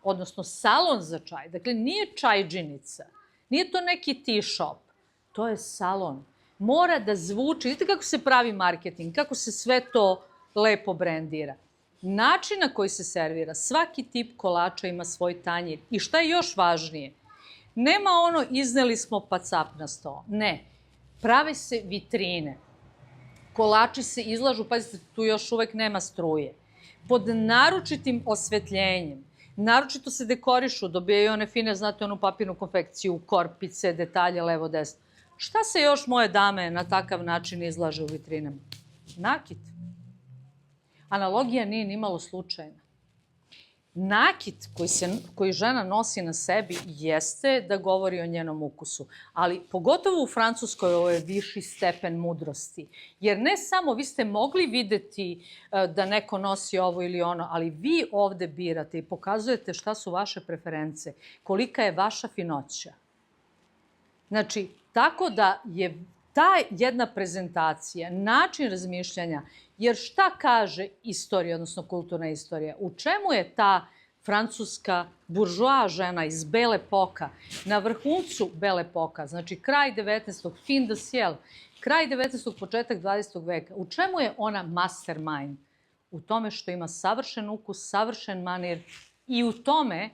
odnosno salon za čaj. Dakle, nije čajđinica, nije to neki tea shop, to je salon. mora da zvuči. Vidite kako se pravi marketing, kako se sve to lepo brendira. Način na koji se servira, svaki tip kolača ima svoj tanjir. I šta je još važnije? Nema ono izneli smo pa cap na sto. Ne. Prave se vitrine. Kolači se izlažu, pazite, tu još uvek nema struje. Pod naročitim osvetljenjem. Naročito se dekorišu, dobijaju one fine, znate, onu papirnu konfekciju, korpice, detalje, levo, desno. Šta se još, moje dame, na takav način izlaže u vitrinama? Nakit. Analogija nije nimalo slučajna. Nakit koji žena nosi na sebi jeste da govori o njenom ukusu. Ali pogotovo u Francuskoj ovo je viši stepen mudrosti. Jer ne samo vi ste mogli videti da neko nosi ovo ili ono, ali vi ovde birate i pokazujete šta su vaše preference, kolika je vaša finoća. Znači, tako da je ta jedna prezentacija, način razmišljanja, jer šta kaže istorija, odnosno kulturna istorija? U čemu je ta francuska buržoa žena iz Belle Époque, na vrhuncu Belle Époque, znači kraj 19. fin de siècle, kraj 19. početak 20. veka, u čemu je ona mastermind? U tome što ima savršen ukus, savršen manir i u tome,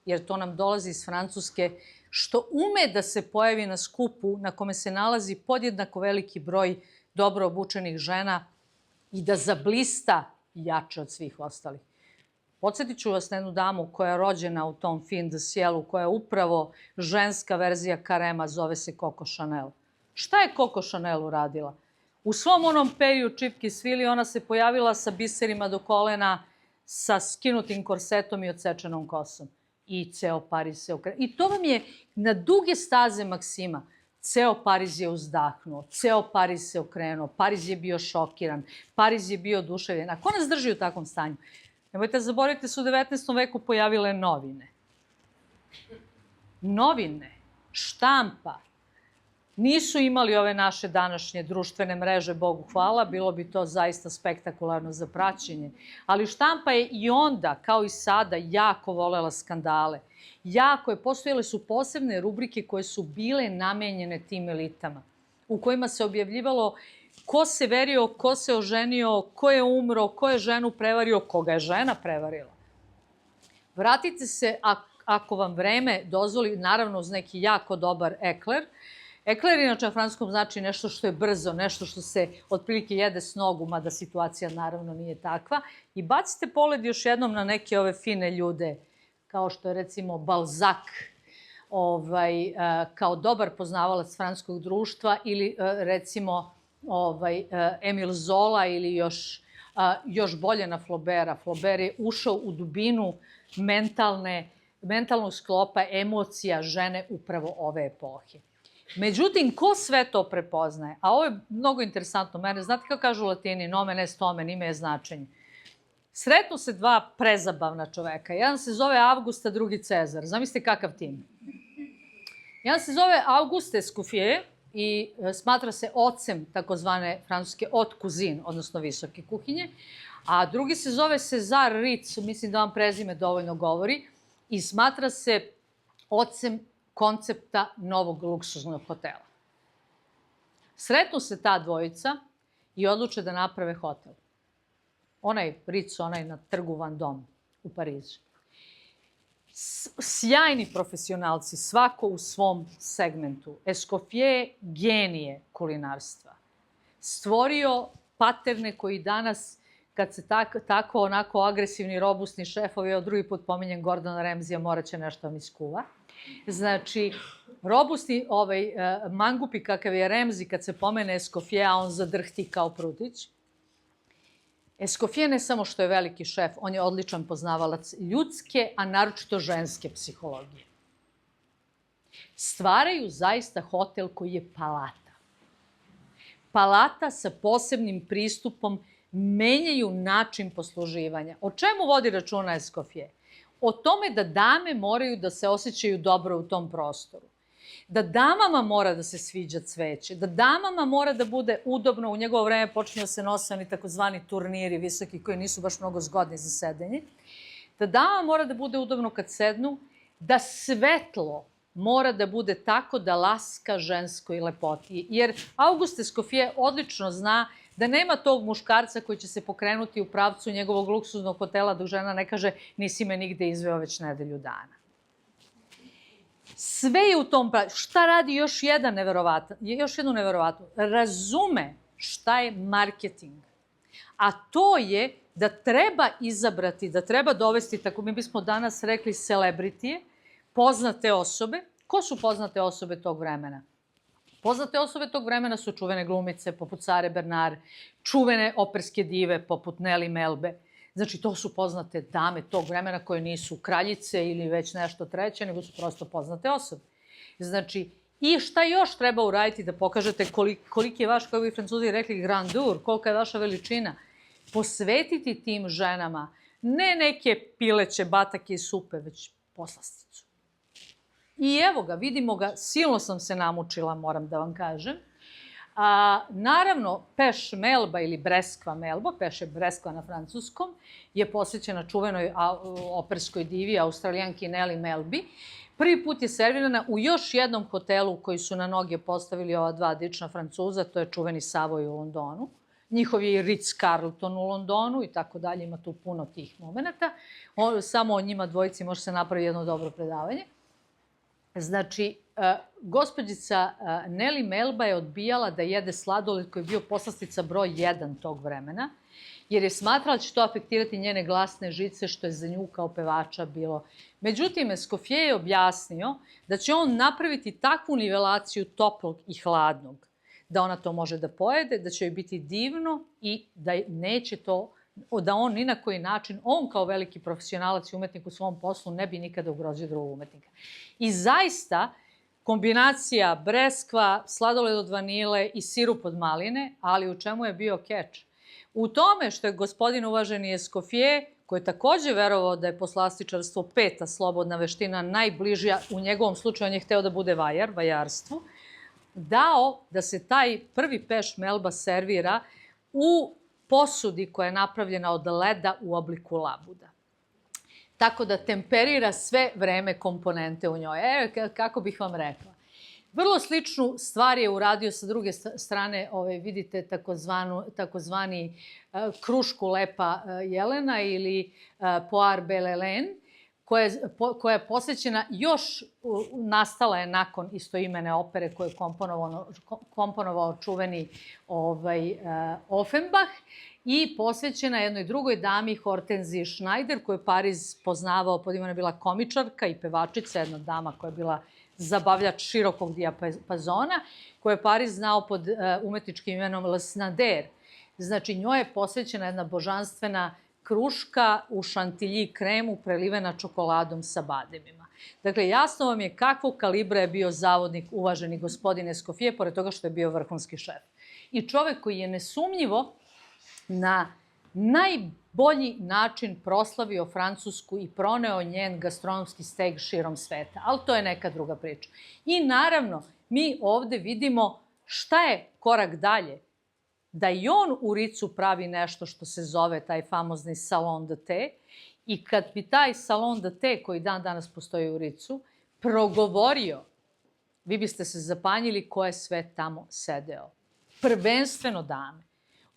jer to nam dolazi iz Francuske, što ume da se pojavi na skupu na kome se nalazi podjednako veliki broj dobro obučenih žena i da zablista jače od svih ostalih. Podsjetit ću vas na jednu damu koja je rođena u tom fin de siècle, koja je upravo ženska verzija Carême, zove se Coco Chanel. Šta je Coco Chanel uradila? U svom onom periju čipki svili ona se pojavila sa biserima do kolena, sa skinutim korsetom i odsečenom kosom. I ceo Pariz se okrenuo. I to vam je na duge staze Maksima. Ceo Pariz je uzdahnuo, ceo Pariz se okrenuo, Pariz je bio šokiran, Pariz je bio oduševljen. A ko nas drži u takvom stanju? Nemojte zaboraviti da su u 19. veku pojavile novine. Novine, štampa. Nisu imali ove naše današnje društvene mreže, Bogu hvala, bilo bi to zaista spektakularno za praćenje. Ali štampa je i onda, kao i sada, jako volela skandale. Postojale su posebne rubrike koje su bile namenjene tim elitama, u kojima se objavljivalo ko se verio, ko se oženio, ko je umro, ko je ženu prevario, koga je žena prevarila. Vratite se, ako vam vreme dozvoli, naravno uz neki jako dobar ekler. Ekler inače na francuskom znači nešto što je brzo, nešto što se otprilike jede s nogu, mada situacija naravno nije takva. I bacite pogled još jednom na neke ove fine ljude, kao što je recimo Balzac, kao dobar poznavalac francuskog društva, ili recimo Emile Zola, ili još bolje na Flaubera. Flaubert je ušao u dubinu mentalnog sklopa emocija žene upravo ove epohe. Međutim, ko sve to prepoznaje? A ovo je mnogo interesantno mene. Znate kako kažu u latini, nomen est omen, ime je značenje. Sretnu se dva prezabavna čoveka. Jedan se zove Auguste, drugi Cezar. Zamislite kakav tim. Jedan se zove Auguste Escoffier i smatra se ocem takozvane francuske haute cuisine, odnosno visoke kuhinje. A drugi se zove César Ritz, mislim da vam prezime dovoljno govori, i smatra se ocem koncepta novog luksuznog hotela. Sretnu se ta dvojica i odluče da naprave hotel. Onaj Ritz, onaj na trgu Vendôme u Parizu. Sjajni profesionalci, svako u svom segmentu. Escoffier genije kulinarstva. Stvorio paterne koji danas, kad se tako onako agresivni, robustni šefovi, evo drugi put pominjem Gordona Ramsaya, morat će nešto mi skuva. Znači, robustni mangupi kakav je Ramsay, kad se pomene Escoffier, a on zadrhti kao prutić. Escoffier ne samo što je veliki šef, on je odličan poznavalac ljudske, a naročito ženske psihologije. Stvaraju zaista hotel koji je palata. Palata sa posebnim pristupom, menjaju način posluživanja. O čemu vodi računa Escoffier? O tome da dame moraju da se osjećaju dobro u tom prostoru. Da damama mora da se sviđa cveće, da damama mora da bude udobno. U njegovo vreme počinju se nose oni takozvani turniri visoki koji nisu baš mnogo zgodni za sedenje. Da damama mora da bude udobno kad sednu, da svetlo mora da bude tako da laska ženskoj lepoti. Jer Auguste Escoffier odlično zna da nema tog muškarca koji će se pokrenuti u pravcu njegovog luksuznog hotela dok žena ne kaže nisi me nigde izveo već nedelju dana. Sve je u tom pravcu. Šta radi još jednu neverovatnu? Razume šta je marketing. A to je da treba izabrati, da treba dovesti, tako mi bismo danas rekli, celebritije, poznate osobe. Ko su poznate osobe tog vremena? Poznate osobe tog vremena su čuvene glumice poput Sare Bernard, čuvene operske dive poput Nellie Melbe. Znači, to su poznate dame tog vremena koje nisu kraljice ili već nešto treće, nego su prosto poznate osobe. Znači, i šta još treba uraditi da pokažete koliki je vaš, kako bi Francuzi rekli, grandeur, kolika je vaša veličina? Posvetiti tim ženama ne neke pileće, batake i supe, već poslasticu. I evo ga, vidimo ga, silno sam se namučila, moram da vam kažem. Naravno, Peš Melba ili Breskva Melba, Peš je Breskva na francuskom, je posvećena čuvenoj operskoj divi, Australijanki Nellie Melbi. Prvi put je servirana u još jednom hotelu koji su na noge postavili ova dva dična Francuza, to je čuveni Savoy u Londonu. Njihov je i Ritz-Carlton u Londonu i tako dalje, ima tu puno tih momenta. Samo o njima dvojici može se napraviti jedno dobro predavanje. Znači, gospođica Nellie Melba je odbijala da jede sladoled koji je bio poslastica broj 1 tog vremena, jer je smatrala da će to afektirati njene glasne žice, što je za nju kao pevača bilo. Međutim, Escoffier je objasnio da će on napraviti takvu nivelaciju toplog i hladnog, da ona to može da pojede, da će joj biti divno i da neće to, da on ni na koji način, on kao veliki profesionalac i umetnik u svom poslu ne bi nikada ugrozio drugog umetnika. I zaista, kombinacija breskva, sladoled od vanile i sirup od maline, ali u čemu je bio keč? U tome što je gospodin uvaženi Escoffier, koji je takođe verovao da je poslastičarstvo 5. slobodna veština, najbližija, u njegovom slučaju on je hteo da bude vajar, vajarstvu, dao da se taj prvi Peš Melba servira u posudi koja je napravljena od leda u obliku labuda. Tako da temperira sve vreme komponente u njoj. Kako bih vam rekla. Vrlo sličnu stvar je uradio sa druge strane, vidite takozvani krušku lepa Jelena ili Poire Belle Hélène, koja je posvećena još, nastala je nakon istoimene opere koju je komponovao čuveni Offenbach i posvećena jednoj drugoj dami, Hortenziji Schneider, koju je Pariz poznavao pod imenom, je bila komičarka i pevačica, jedna dama koja je bila zabavljač širokog dijapazona, koju je Pariz znao pod umetničkim imenom Lesnader. Znači, njoj je posvećena jedna božanstvena kruška u šantilji kremu prelivena čokoladom sa bademima. Dakle, jasno vam je kakvog kalibra je bio zavodnik uvaženi gospodin Escoffier, pored toga što je bio vrhunski šef. I čovek koji je nesumnjivo na najbolji način proslavio Francusku i proneo njen gastronomski steg širom sveta. Ali to je neka druga priča. I naravno, mi ovde vidimo šta je korak dalje. Da i on u Ricu pravi nešto što se zove taj famozni salon de thé i kad bi taj salon de thé koji dan danas postoji u Ricu progovorio, vi biste se zapanjili ko je sve tamo sedeo. Prvenstveno dame.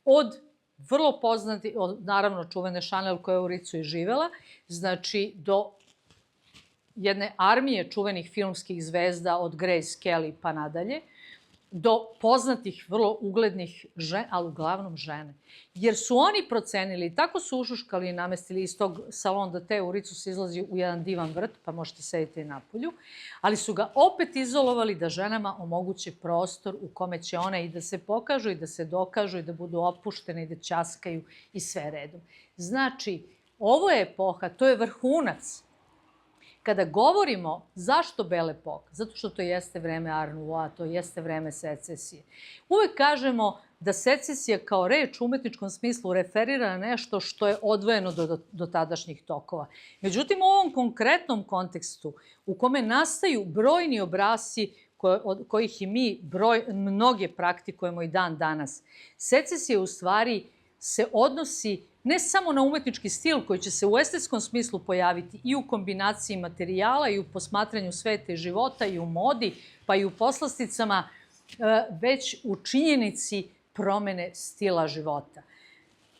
Od vrlo poznati, naravno čuvene Chanel koja je u Ricu i živela, znači do jedne armije čuvenih filmskih zvezda od Grace Kelly pa nadalje, do poznatih, vrlo uglednih žena, ali uglavnom žene. Jer su oni procenili, tako su ušuškali i namestili iz tog salon de thé u Ricu se izlazi u jedan divan vrt, pa možete sediti i napolju, ali su ga opet izolovali da ženama omoguće prostor u kome će one i da se pokažu i da se dokažu i da budu opuštene i da ćaskaju i sve redom. Znači, ovo je epoha, to je vrhunac. Kada govorimo zašto Belle Époque, zato što to jeste vreme Art Nouveau, to jeste vreme secesije. Uvek kažemo da secesija kao reč u umetničkom smislu referira na nešto što je odvojeno do tadašnjih tokova. Međutim, u ovom konkretnom kontekstu u kome nastaju brojni obrasci od kojih i mi mnoge praktikujemo i dan danas, secesija u stvari se odnosi ne samo na umetnički stil koji će se u estetskom smislu pojaviti i u kombinaciji materijala i u posmatranju sveta i života i u modi, pa i u poslasticama, već u činjenici promene stila života.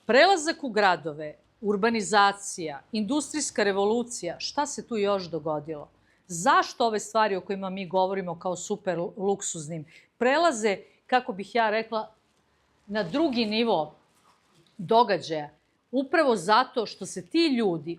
Prelazak u gradove, urbanizacija, industrijska revolucija, šta se tu još dogodilo? Zašto ove stvari o kojima mi govorimo kao super luksuznim prelaze, kako bih ja rekla, na drugi nivo događaja? Upravo zato što se ti ljudi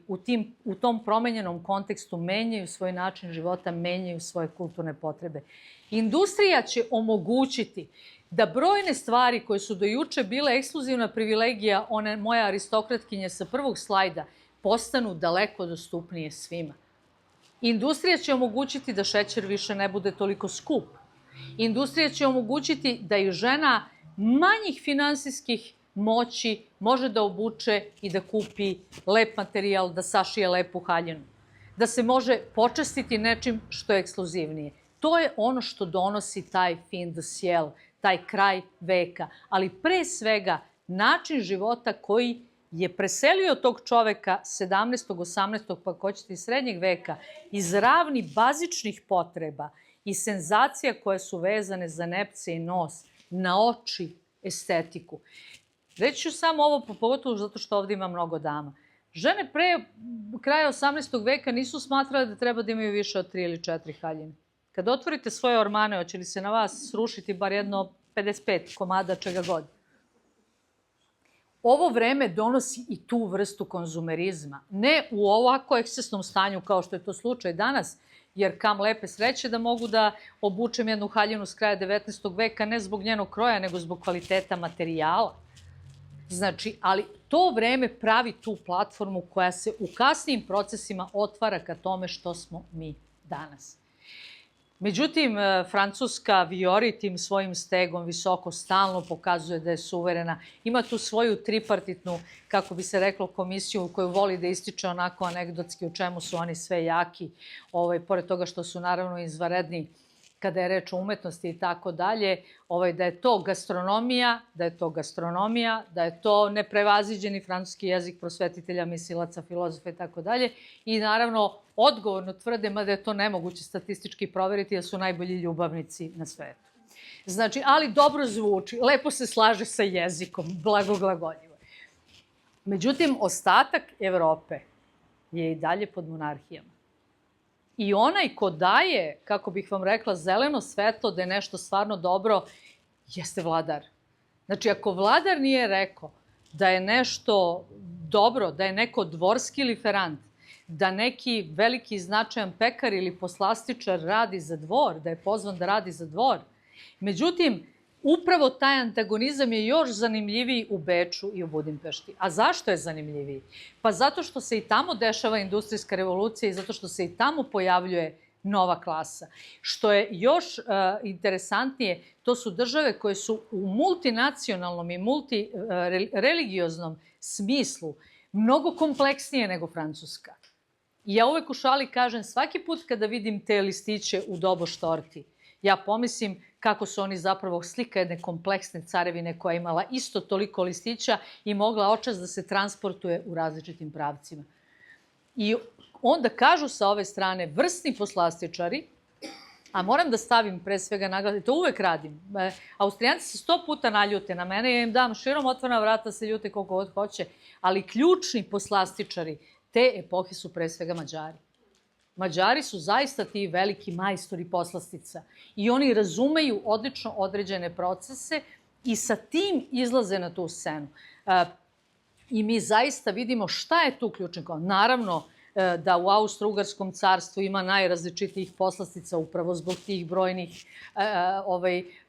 u tom promenjenom kontekstu menjaju svoj način života, menjaju svoje kulturne potrebe. Industrija će omogućiti da brojne stvari koje su do juče bile ekskluzivna privilegija one moje aristokratkinje sa prvog slajda postanu daleko dostupnije svima. Industrija će omogućiti da šećer više ne bude toliko skup. Industrija će omogućiti da i žena manjih finansijskih moći može da obuče i da kupi lep materijal, da sašije lepu haljinu. Da se može počastiti nečim što je ekskluzivnije. To je ono što donosi taj fin de siècle, taj kraj veka. Ali pre svega način života koji je preselio tog čoveka 17. 18. pa ako hoćete i srednjeg veka iz ravni bazičnih potreba i senzacija koje su vezane za nepce i nos na oči estetiku. Reći ću samo ovo, pogotovo zato što ovdje ima mnogo dama. Žene pre kraja 18. veka nisu smatrale da treba da imaju više od 3 ili 4 haljine. Kad otvorite svoje ormane, hoće li se na vas srušiti bar jedno 55 komada čega god? Ovo vreme donosi i tu vrstu konzumerizma. Ne u ovako ekscesnom stanju kao što je to slučaj danas, jer kam lepe sreće da mogu da obučem jednu haljinu s kraja 19. veka, ne zbog njenog kroja, nego zbog kvaliteta materijala. Znači, ali to vreme pravi tu platformu koja se u kasnijim procesima otvara ka tome što smo mi danas. Međutim, Francuska vijori tim svojim stegom visoko stalno pokazuje da je suverena. Ima tu svoju tripartitnu, kako bi se reklo, komisiju koju voli da ističe onako anegdotski u čemu su oni sve jaki. Pored toga što su naravno izvanredni kada je reč o umetnosti i tako dalje, da je to gastronomija, da je to neprevaziđeni francuski jezik prosvetitelja, mislilaca, filozofa i tako dalje. I naravno, odgovorno tvrde, mada je to nemoguće statistički proveriti, da su najbolji ljubavnici na svetu. Znači, ali dobro zvuči, lepo se slaže sa jezikom, blagoglagoljivo. Međutim, ostatak Evrope je i dalje pod monarhijama. I onaj ko daje, kako bih vam rekla, zeleno svetlo da je nešto stvarno dobro, jeste vladar. Znači, ako vladar nije rekao da je nešto dobro, da je neko dvorski liferant, da neki veliki značajan pekar ili poslastičar radi za dvor, da je pozvan da radi za dvor. Međutim, upravo taj antagonizam je još zanimljiviji u Beču i u Budimpešti. A zašto je zanimljiviji? Pa zato što se i tamo dešava industrijska revolucija i zato što se i tamo pojavljuje nova klasa. Što je još interesantnije, to su države koje su u multinacionalnom i multireligioznom smislu mnogo kompleksnije nego Francuska. I ja uvek u šali kažem, svaki put kada vidim te listiće u Doboš torti, ja pomislim kako su oni zapravo slika jedne kompleksne carevine koja je imala isto toliko listića i mogla očas da se transportuje u različitim pravcima. I onda kažu sa ove strane vrsni poslastičari, a moram da stavim pre svega naglas, to uvek radim. Austrijanci se 100 puta naljute na mene, ja im dam širom otvorena vrata, se ljute koliko god hoće, ali ključni poslastičari te epohe su pre svega Mađari. Mađari su zaista ti veliki majstori poslastica i oni razumeju odlično određene procese i sa tim izlaze na tu scenu. I mi zaista vidimo šta je tu ključni koncept. Naravno da u Austro-Ugarskom carstvu ima najrazličitijih poslastica upravo zbog tih brojnih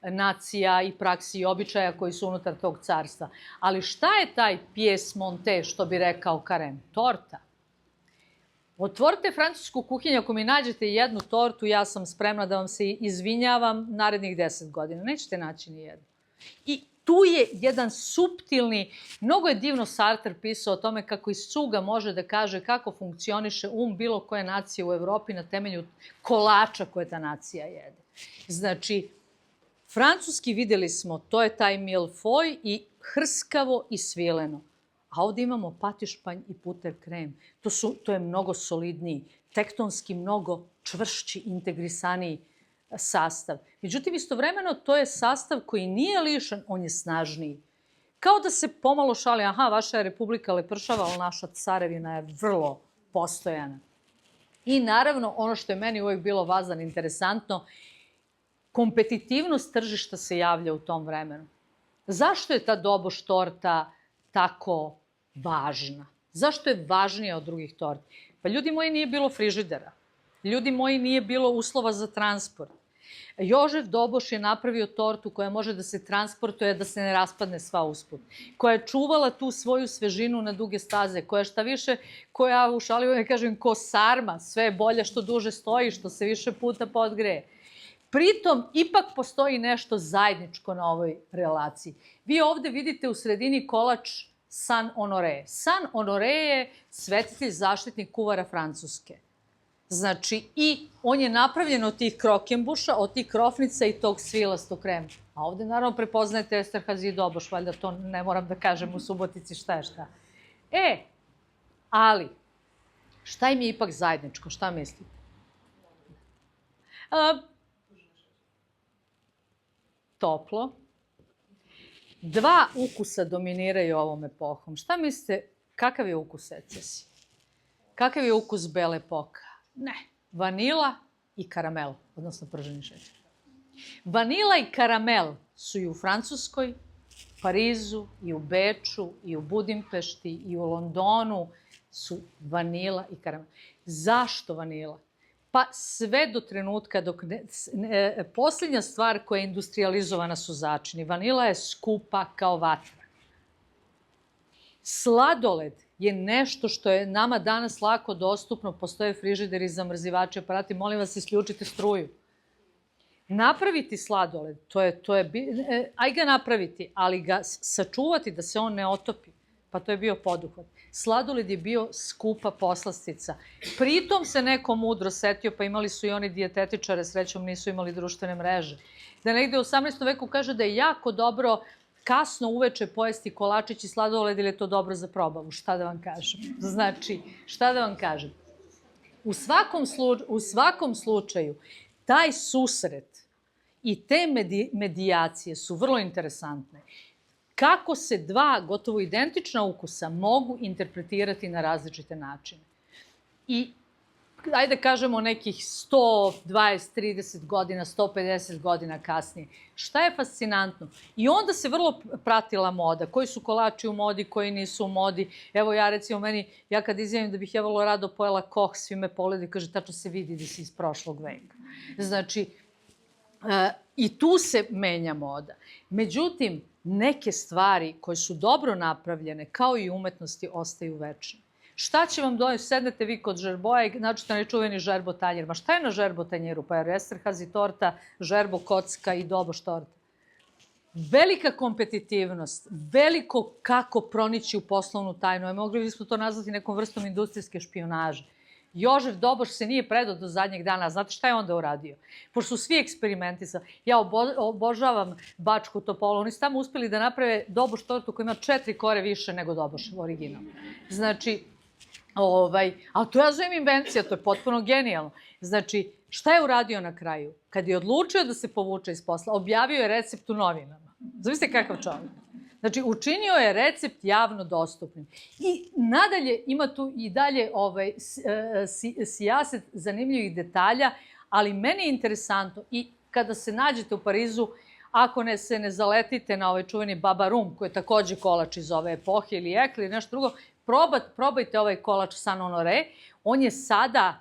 nacija i praksi i običaja koji su unutar tog carstva. Ali šta je taj pièce montée, što bi rekao Karen? Torta. Otvorite francusku kuhinju, ako mi nađete jednu tortu, ja sam spremna da vam se izvinjavam narednih 10 godina. Nećete naći ni jednu. I tu je jedan suptilni, mnogo je divno Sartre pisao o tome kako iz cuga može da kaže kako funkcioniše bilo koje nacije u Evropi na temelju kolača koje ta nacija jede. Znači, francuski videli smo, to je taj milfoj i hrskavo i svileno. A A ovde imamo patišpanj i puter krem. To je mnogo solidniji, tektonski mnogo čvršći, integrisaniji sastav. Međutim, istovremeno to je sastav koji nije lišan, on je snažniji. Kao da se pomalo šali, aha, vaša je republika lepršava, ali naša carevina je vrlo postojana. I naravno, ono što je meni uvek bilo vazan interesantno, kompetitivnost tržišta se javlja u tom vremenu. Zašto je ta doboš torta tako važna? Zašto je važnija od drugih torti? Pa ljudi moji, nije bilo frižidera. Ljudi moji, nije bilo uslova za transport. Jožef Doboš je napravio tortu koja može da se transportuje, da se ne raspadne sva usput. Koja je čuvala tu svoju svežinu na duge staze. Koja šta više, koja u šali ne kažem ko sarma, sve je bolje što duže stoji, što se više puta podgreje. Pritom, ipak postoji nešto zajedničko na ovoj relaciji. Vi ovde vidite u sredini kolač San Honoré. San Honoré je svetitelj zaštitnik kuvara Francuske. Znači, i on je napravljen od tih krokembuša, od tih krofnica i tog svilastog krema. A ovde, naravno, prepoznajete Esterhazy i Doboš, valjda to ne moram da kažem u Subotici šta je šta. Ali, šta im je ipak zajedničko? Šta mislite? Toplo. Dva ukusa dominiraju ovom epohom. Šta mislite, kakav je ukus ecesi? Kakav je ukus bele epoka? Ne. Vanila i karamel, odnosno prženi šećer. Vanila i karamel su i u Francuskoj, Parizu, i u Beču, i u Budimpešti, i u Londonu su vanila i karamel. Zašto vanila? Pa sve do trenutka dok posljednja stvar koja je industrializovana su začini. Vanila je skupa kao vatra. Sladoled je nešto što je nama danas lako dostupno. Postoje frižideri, zamrzivači, aparati. Molim vas, isključite struju. Napraviti sladoled, aj ga napraviti, ali ga sačuvati da se on ne otopi. Pa to je bio poduhvat. Sladoled je bio skupa poslastica. Pritom se neko mudro setio, pa imali su i oni dijetetičare, srećom nisu imali društvene mreže. Da negde u 18. veku kaže da je jako dobro kasno uveče pojesti kolačić i sladoled ili je to dobro za probavu. Šta da vam kažem? Znači, šta da vam kažem? U svakom slučaju, taj susret i te medijacije su vrlo interesantne. Kako se dva gotovo identična ukusa mogu interpretirati na različite načine. I ajde kažemo nekih 120, 30 godina, 150 godina kasnije. Šta je fascinantno? I onda se vrlo pratila moda. Koji su kolači u modi, koji nisu u modi. Evo ja recimo ja kad izjavim da bih ja vrlo rado pojela Koh, svi me pogledaju i kaže tačno se vidi da si iz prošlog veka. Znači, i tu se menja moda. Međutim, neke stvari koje su dobro napravljene, kao i umetnosti, ostaju večne. Šta će vam doneti? Sednete vi kod žerboja i nađete nečuveni žerbo tanjer. Ma šta je na žerbo tanjeru? Pa je Esterhazy torta, žerbo kocka i Doboš torta. Velika kompetitivnost, veliko kako pronići u poslovnu tajnu. Mogli bismo to nazvati nekom vrstom industrijske špijunaže. Jožef Doboš se nije predao do zadnjeg dana. Znate šta je onda uradio? Pošto su svi eksperimentisali. Ja obožavam Bačku Topolu. Oni su tamo uspeli da naprave Doboš tortu koja ima 4 kore više nego Doboš u originalu. Znači, ali to ja zovem invencija, to je potpuno genijalno. Znači, šta je uradio na kraju? Kad je odlučio da se povuče iz posla, objavio je recept u novinama. Zamislite kakav čovjek. Znači, učinio je recept javno dostupnim. I nadalje, ima tu i dalje sijaset zanimljivih detalja, ali meni je interesantno i kada se nađete u Parizu, ako se ne zaletite na ovaj čuveni Baba Rum, koji je takođe kolač iz ove epohe ili ekli ili nešto drugo, probajte ovaj kolač San Honoré. On je sada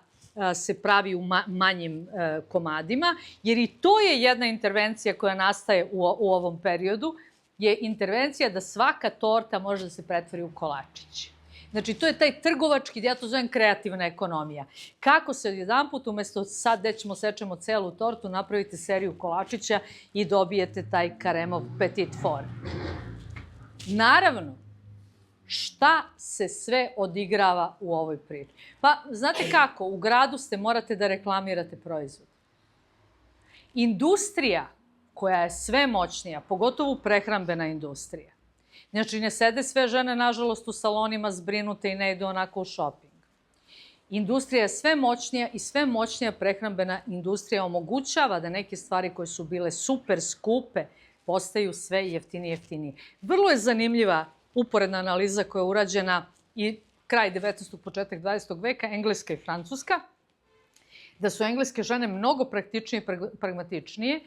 se pravi u manjim komadima, jer i to je jedna intervencija koja nastaje u ovom periodu, je intervencija da svaka torta može da se pretvori u kolačić. Znači, to je taj trgovački, ja to zovem kreativna ekonomija. Kako se odjedanput, umesto sad gde ćemo sečemo celu tortu, napravite seriju kolačića i dobijete taj Karemov petit four. Naravno, šta se sve odigrava u ovoj priči? Pa, znate kako, u gradu morate da reklamirate proizvod. Industrija koja je sve moćnija, pogotovo prehrambena industrija, Znači, ne sede sve žene, nažalost, u salonima zbrinute i ne idu onako u šoping. Industrija je sve moćnija i sve moćnija prehrambena industrija omogućava da neke stvari koje su bile super skupe postaju sve jeftinije i jeftinije. Vrlo je zanimljiva uporedna analiza koja je urađena i kraj 19. početak 20. veka, Engleska i Francuska, da su engleske žene mnogo praktičnije i pragmatičnije,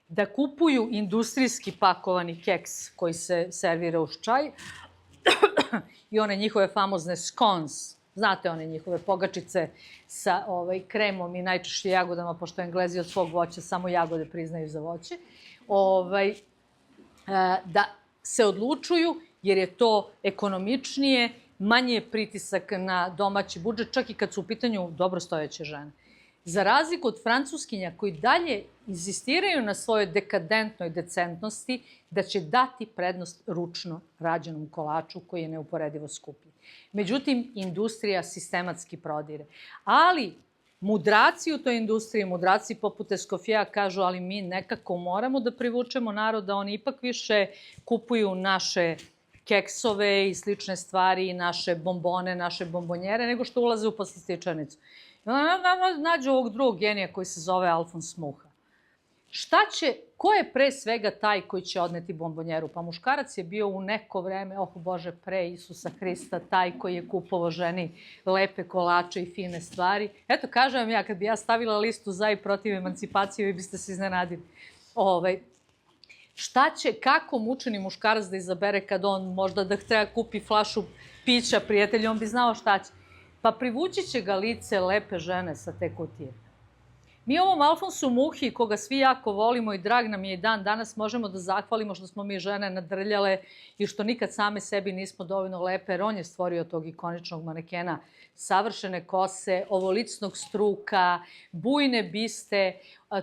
da kupuju industrijski pakovani keks koji se servira uz čaj i one njihove famozne scones, znate one njihove pogačice sa kremom i najčešće jagodama, pošto Englezi od svog voća samo jagode priznaju za voće, da se odlučuju jer je to ekonomičnije, manje je pritisak na domaći budžet, čak i kad su u pitanju dobrostojeće žene. Za razliku od Francuskinja koji dalje insistiraju na svojoj dekadentnoj decentnosti da će dati prednost ručno rađenom kolaču koji je neuporedivo skuplji. Međutim, industrija sistematski prodire. Ali mudraci u toj industriji, mudraci poput Escoffiera kažu ali mi nekako moramo da privučemo narod da oni ipak više kupuju naše keksove i slične stvari, i naše bombone, naše bombonjere, nego što ulaze u poslastičarnicu. I onda nađu ovog drugog genija koji se zove Alfons Mucha. Ko je pre svega taj koji će odneti bombonjeru? Pa muškarac je bio u neko vreme, Bože, pre Isusa Hrista, taj koji je kupovao ženi lepe kolače i fine stvari. Eto, kažem vam ja, kad bi ja stavila listu za i protiv emancipacije, vi biste se iznenadili. Kako mučeni muškarac da izabere kad on možda da treba kupi flašu pića prijatelju, on bi znao šta će. Pa privući će ga lice lepe žene sa te kutije. Mi ovom Alfonsu Muhi, koga svi jako volimo i drag nam je i dan danas, možemo da zahvalimo što smo mi žene nadrljale i što nikad same sebi nismo dovoljno lepe, jer on je stvorio tog ikoničnog manekena, savršene kose, ovolicnog struka, bujne biste.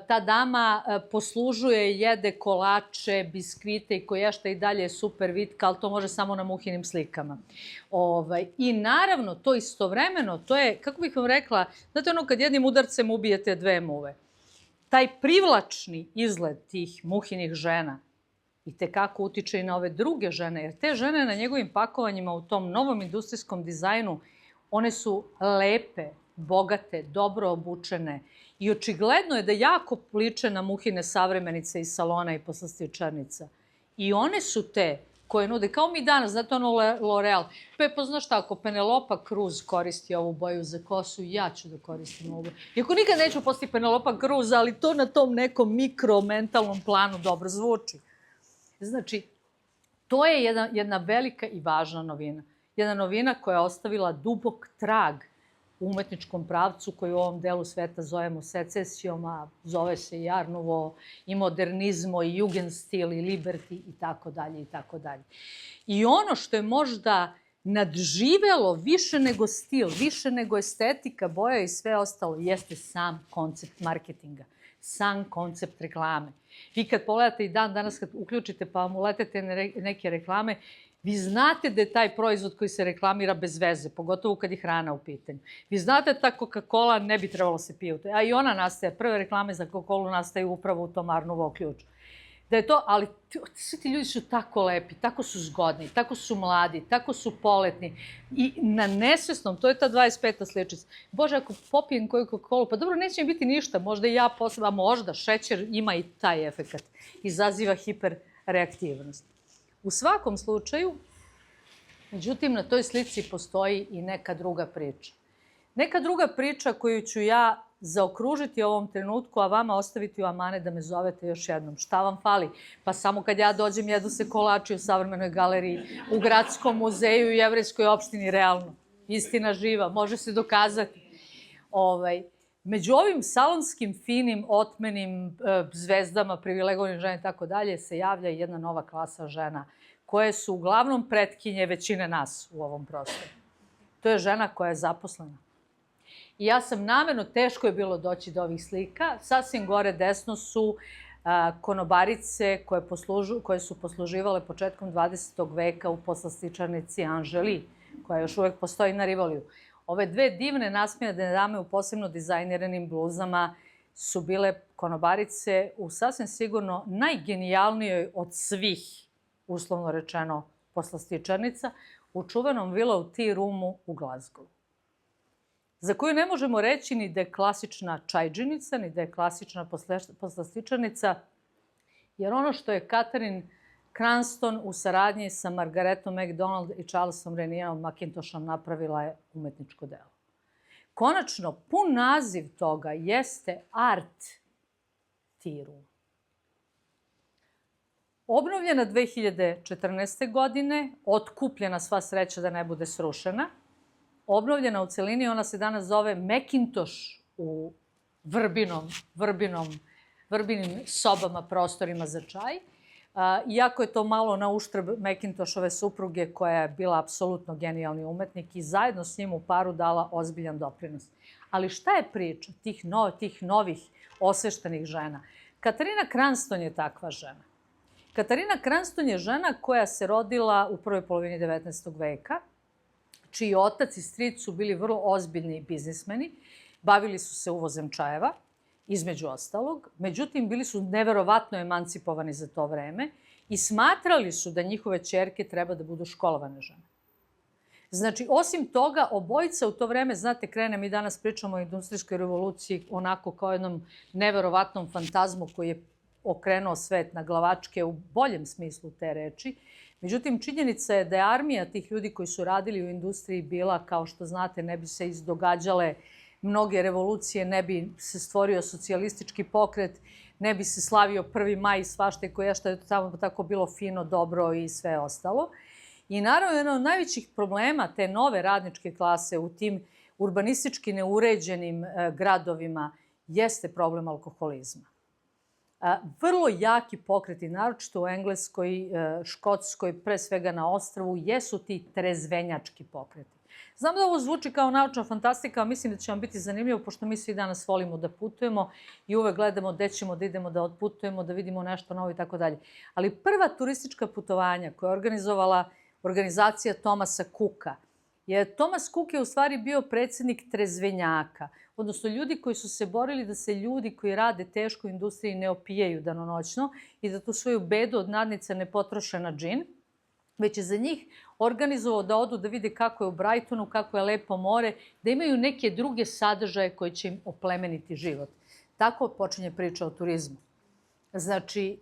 Ta dama poslužuje, jede kolače, biskvite i koješta i dalje je super vitka, ali to može samo na Muhinim slikama. I naravno, to istovremeno, to je, kako bih vam rekla, znate ono kad jednim udarcem ubijete dve muve. Taj privlačni izgled tih Muhinih žena i tekako utiče i na ove druge žene, jer te žene na njegovim pakovanjima u tom novom industrijskom dizajnu, one su lepe, bogate, dobro obučene i očigledno je da jako liče na Muhine savremenice iz salona i poslastičarnica. I one su te koje nude, kao mi danas, znate ono L'Oreal. Pa znaš šta, ako Penelopa Cruz koristi ovu boju za kosu, ja ću da koristim ovu. Iako nikad neću postati Penelopa Cruz, ali to na tom nekom mikromentalnom planu dobro zvuči. Znači, to je jedna velika i važna novina. Jedna novina koja je ostavila dubok trag u umetničkom pravcu koji u ovom delu sveta zovemo secesijom, a zove se i Art Nouveau, i modernizmo, i Jugendstil, i Liberty, i tako dalje, i tako dalje. I ono što je možda nadživelo više nego stil, više nego estetika, boja i sve ostalo, jeste sam koncept marketinga, sam koncept reklame. Vi kad pogledate i danas kad uključite pa vam uletete neke reklame, vi znate da je taj proizvod koji se reklamira bez veze, pogotovo kad je hrana u pitanju. Vi znate da ta Coca-Cola ne bi trebalo se pije, a i ona nastaje, prve reklame za Coca-Colu nastaju upravo u tom Art Nouveau ključu. Da je to, ali svi ti ljudi su tako lepi, tako su zgodni, tako su mladi, tako su poletni i na nesvesnom, to je ta 25. sličica. Bože, ako popijem koju Coca-Colu, pa dobro, neće mi biti ništa, možda i ja posebno, a možda šećer ima i taj efekat, izaziva hiperreaktivnost. U svakom slučaju, međutim, na toj slici postoji i neka druga priča. Neka druga priča koju ću ja zaokružiti u ovom trenutku, a vama ostaviti u amane da me zovete još jednom. Šta vam fali? Pa samo kad ja dođem, jedu se kolači u Savremenoj galeriji, u Gradskom muzeju i Jevrejskoj opštini, realno. Istina živa, može se dokazati. Među ovim salonskim, finim, otmenim zvezdama, privilegovanim žena i tako dalje, se javlja jedna nova klasa žena, koje su uglavnom pretkinje većine nas u ovom prostoru. To je žena koja je zaposlena. I ja sam namerno, teško je bilo doći do ovih slika, sasvim gore desno su konobarice koje su posluživale početkom 20. veka u poslastičarnici Angeli, koja još uvek postoji na Rivoliju. Ove dve divne nasmijane dame u posebno dizajniranim bluzama su bile konobarice u sasvim sigurno najgenijalnijoj od svih, uslovno rečeno, poslastičarnica u čuvenom Willow Tea Roomu u Glasgowu, za koju ne možemo reći ni da je klasična čajđinica, ni da je klasična poslastičarnica, jer ono što je Catherine Cranston u saradnji sa Margaretom MacDonald i Charlesom Renierom Mackintoshom napravila je umetničko delo. Konačno, pun naziv toga jeste Art Tea Room. Obnovljena 2014. godine, otkupljena sva sreća da ne bude srušena, obnovljena u celini, ona se danas zove Mackintosh u vrbinim sobama, prostorima za čaj. Iako je to malo na uštrb Mackintoshove supruge, koja je bila apsolutno genijalni umetnik i zajedno s njim u paru dala ozbiljan doprinos. Ali šta je priča tih novih osveštenih žena? Katarina Cranston je takva žena. Katarina Cranston je žena koja se rodila u prvoj polovini 19. veka, čiji otac i stric su bili vrlo ozbiljni biznismeni, bavili su se uvozem čajeva, između ostalog. Međutim, bili su neverovatno emancipovani za to vreme i smatrali su da njihove ćerke treba da budu školovane žene. Znači, osim toga, obojica u to vreme, znate, mi danas pričamo o industrijskoj revoluciji onako kao jednom neverovatnom fantazmu koji je okrenuo svet na glavačke u boljem smislu te reči. Međutim, činjenica je da je armija tih ljudi koji su radili u industriji bila, kao što znate, ne bi se izdogađale mnoge revolucije, ne bi se stvorio socijalistički pokret, ne bi se slavio 1. maj i svašta i koje što je tamo tako bilo fino, dobro i sve ostalo. I naravno, jedan od najvećih problema te nove radničke klase u tim urbanistički neuređenim gradovima jeste problem alkoholizma. Vrlo jaki pokreti, naročito u Engleskoj, Škotskoj, pre svega na ostrvu, jesu ti trezvenjački pokreti. Znam da ovo zvuči kao naučna fantastika, a mislim da će vam biti zanimljivo, pošto mi svi danas volimo da putujemo i uvek gledamo gde ćemo da idemo, da otputujemo, da vidimo nešto novo i tako dalje. Ali prva turistička putovanja koja je organizovala organizacija Thomasa Cooka, Thomas Cook je u stvari bio predsjednik trezvenjaka, odnosno ljudi koji su se borili da se ljudi koji rade teško u industriji ne opijaju danonoćno i da tu svoju bedu od nadnice ne potroše na džin, već je za njih organizovao da odu da vide kako je u Brightonu, kako je lepo more, da imaju neke druge sadržaje koji će im oplemeniti život. Tako počinje priča o turizmu. Znači,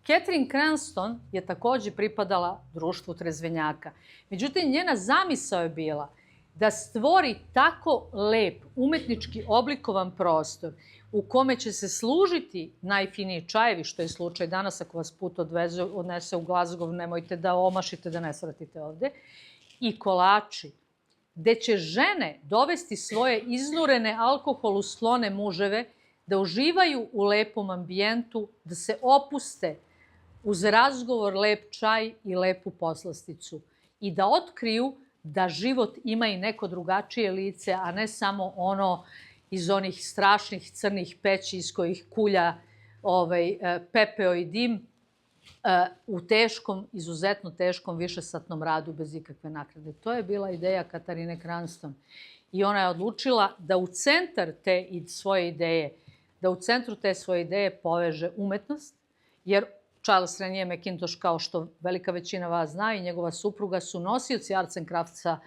Catherine Cranston je takođe pripadala društvu trezvenjaka. Međutim, njena zamisao je bila da stvori tako lep, umetnički oblikovan prostor u kome će se služiti najfiniji čajevi, što je slučaj danas, ako vas put odnese u Glasgow, nemojte da omašite, da ne svratite ovde, i kolači, gde će žene dovesti svoje iznurene alkoholu sklone muževe da uživaju u lepom ambijentu, da se opuste uz razgovor, lep čaj i lepu poslasticu i da otkriju da život ima i neko drugačije lice, a ne samo ono iz onih strašnih crnih peći iz kojih kulja pepeo i dim u teškom, izuzetno teškom višesatnom radu bez ikakve naknade. To je bila ideja Katarine Cranston. I ona je odlučila da u centar te svoje ideje poveže umetnost, jer Charles Renier Mackintosh, kao što velika većina vas zna, i njegova supruga su nosioci Arts and Craftsa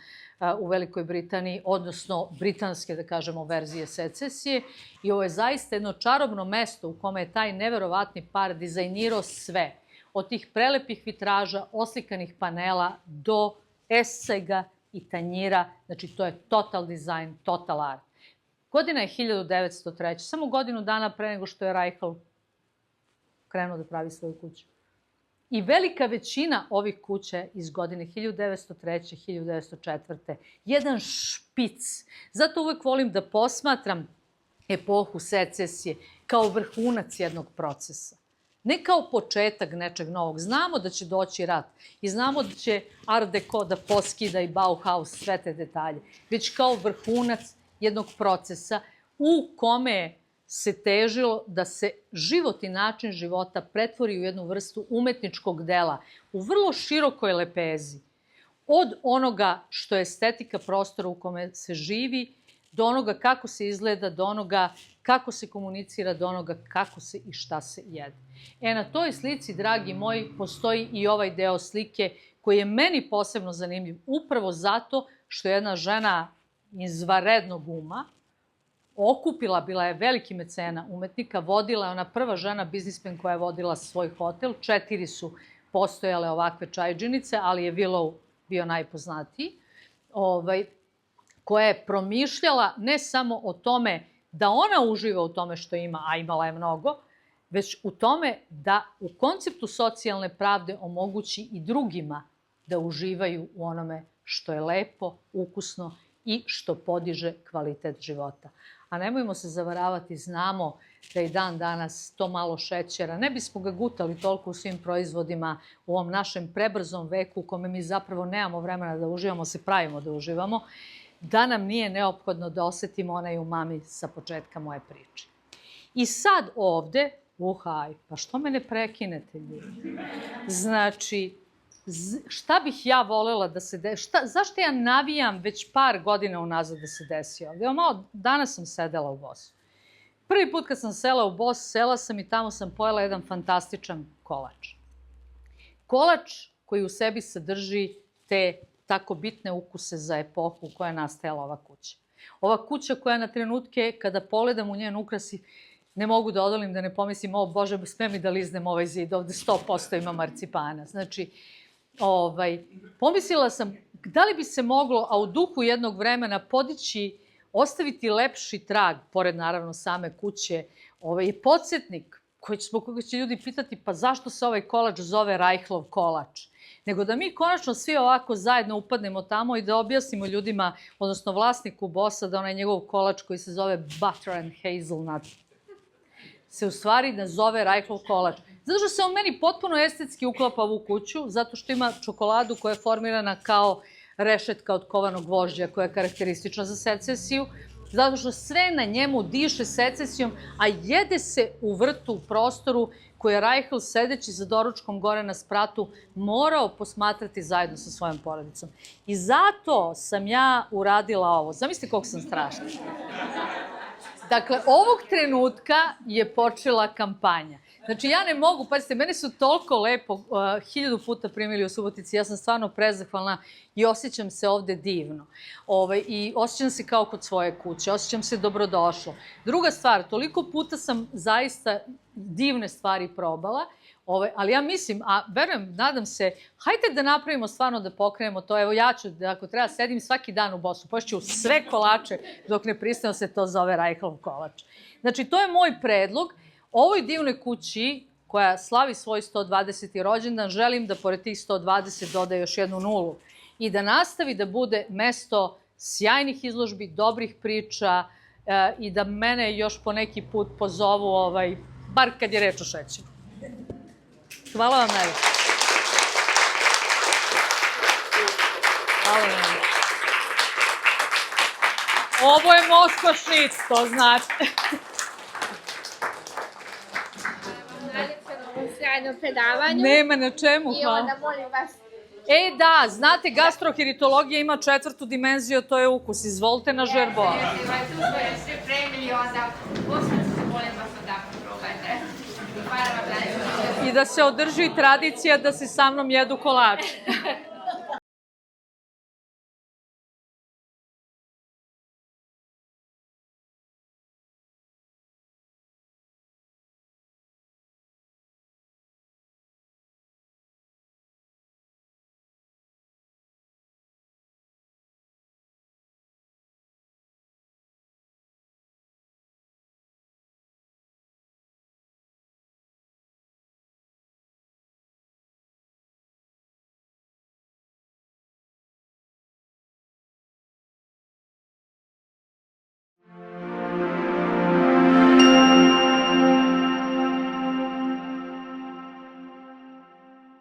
u Velikoj Britaniji, odnosno britanske, da kažemo, verzije secesije. I ovo je zaista jedno čarobno mesto u kome je taj neverovatni par dizajnirao sve. Od tih prelepih vitraža, oslikanih panela, do escega i tanjira. Znači, to je total dizajn, total art. Godina je 1903. Samo godinu dana pre nego što je Reichel krenuo da pravi svoju kuću. I velika većina ovih kuća iz godine 1903. 1904. Jedan špic. Zato uvek volim da posmatram epohu secesije kao vrhunac jednog procesa. Ne kao početak nečeg novog. Znamo da će doći rat i znamo da će Art Deco da poskida i Bauhaus sve te detalje. Već kao vrhunac jednog procesa u kome se težilo da se život i način života pretvori u jednu vrstu umetničkog dela u vrlo širokoj lepezi. Od onoga što je estetika prostora u kome se živi, do onoga kako se izgleda, do onoga kako se komunicira, do onoga kako se i šta se jede. Na toj slici, dragi moji, postoji i ovaj deo slike koji je meni posebno zanimljiv, upravo zato što je jedna žena izvanrednog uma, okupila, bila je veliki mecena umetnika, vodila je ona prva žena biznismen koja je vodila svoj hotel, 4 su postojale ovakve čajdžinice, ali je Willow bio najpoznatiji, koja je promišljala ne samo o tome da ona uživa u tome što ima, a imala je mnogo, već u tome da u konceptu socijalne pravde omogući i drugima da uživaju u onome što je lepo, ukusno i što podiže kvalitet života. A nemojmo se zavaravati, znamo da i dan danas to malo šećera, ne bismo ga gutali toliko u svim proizvodima u ovom našem prebrzom veku u kome mi zapravo nemamo vremena da uživamo, se pravimo da uživamo, da nam nije neophodno da osetimo onaj umami sa početka moje priče. I sad ovde, pa što me ne prekinete ljudi? Znači, šta bih ja volela da se desi, zašto ja navijam već par godina unazad da se desi ovde? Evo malo, danas sam sedela u Bosu. Prvi put kad sam sela u Bos, sela sam i tamo sam pojela jedan fantastičan kolač. Kolač koji u sebi sadrži te tako bitne ukuse za epohu u kojoj je nastajala ova kuća. Ova kuća koja na trenutke, kada pogledam u njen ukras, ne mogu da odolim da ne pomislim, o Bože, sme mi da liznem ovaj zid, ovde 100% ima marcipana. Znači, pomislila sam, da li bi se moglo, a u duhu jednog vremena podići, ostaviti lepši trag, pored naravno same kuće, podsjetnik koga će ljudi pitati, pa zašto se ovaj kolač zove Rajhlov kolač? Nego da mi konačno svi ovako zajedno upadnemo tamo i da objasnimo ljudima, odnosno vlasniku Bosa, da onaj njegov kolač koji se zove Butter and Hazelnut se u stvari ne zove Rajhlov kolač. Zato što se on meni potpuno estetski uklapa u ovu kuću, zato što ima čokoladu koja je formirana kao rešetka od kovanog gvožđa koja je karakteristična za secesiju, zato što sve na njemu diše secesijom, a jede se u vrtu, u prostoru koji je Rajhl, sedeći za doručkom gore na spratu, morao posmatrati zajedno sa svojom porodicom. I zato sam ja uradila ovo. Zamislite koliko sam strašna. Dakle, ovog trenutka je počela kampanja. Znači, ja ne mogu, pazite, mene su toliko lepo 1000 puta primili u Subotici, ja sam stvarno prezahvalna i osjećam se ovde divno. I osjećam se kao kod svoje kuće, osjećam se dobrodošlo. Druga stvar, toliko puta sam zaista divne stvari probala, ali ja mislim, a verujem, nadam se, hajde da napravimo stvarno da pokrenemo to. Evo ja ću, ako treba, sedim svaki dan u Bosu, pošću sve kolače dok ne pristane se to zove Rajhlov kolač. Znači, to je moj predlog. Ovoj divnoj kući, koja slavi svoj 120. rođendan, želim da pored tih 120 dodaje još jednu nulu i da nastavi da bude mesto sjajnih izložbi, dobrih priča i da mene još po neki put pozovu, bar kad je reč o šećeru. Hvala vam najviše. Hvala vam najviše. Ovo je Moskva šnic, to znate. Sjajnom predavanju. Nema na čemu, hvala. I onda molim vas. Da, znate, gastroheritologija ima 4. dimenziju, to je ukus. Izvolite na žerbo. Tu smo je sve premili, onda posledno se molim vas odavno probajte. Hvala vam najviše. I da se održi tradicija da se sa mnom jedu kolače.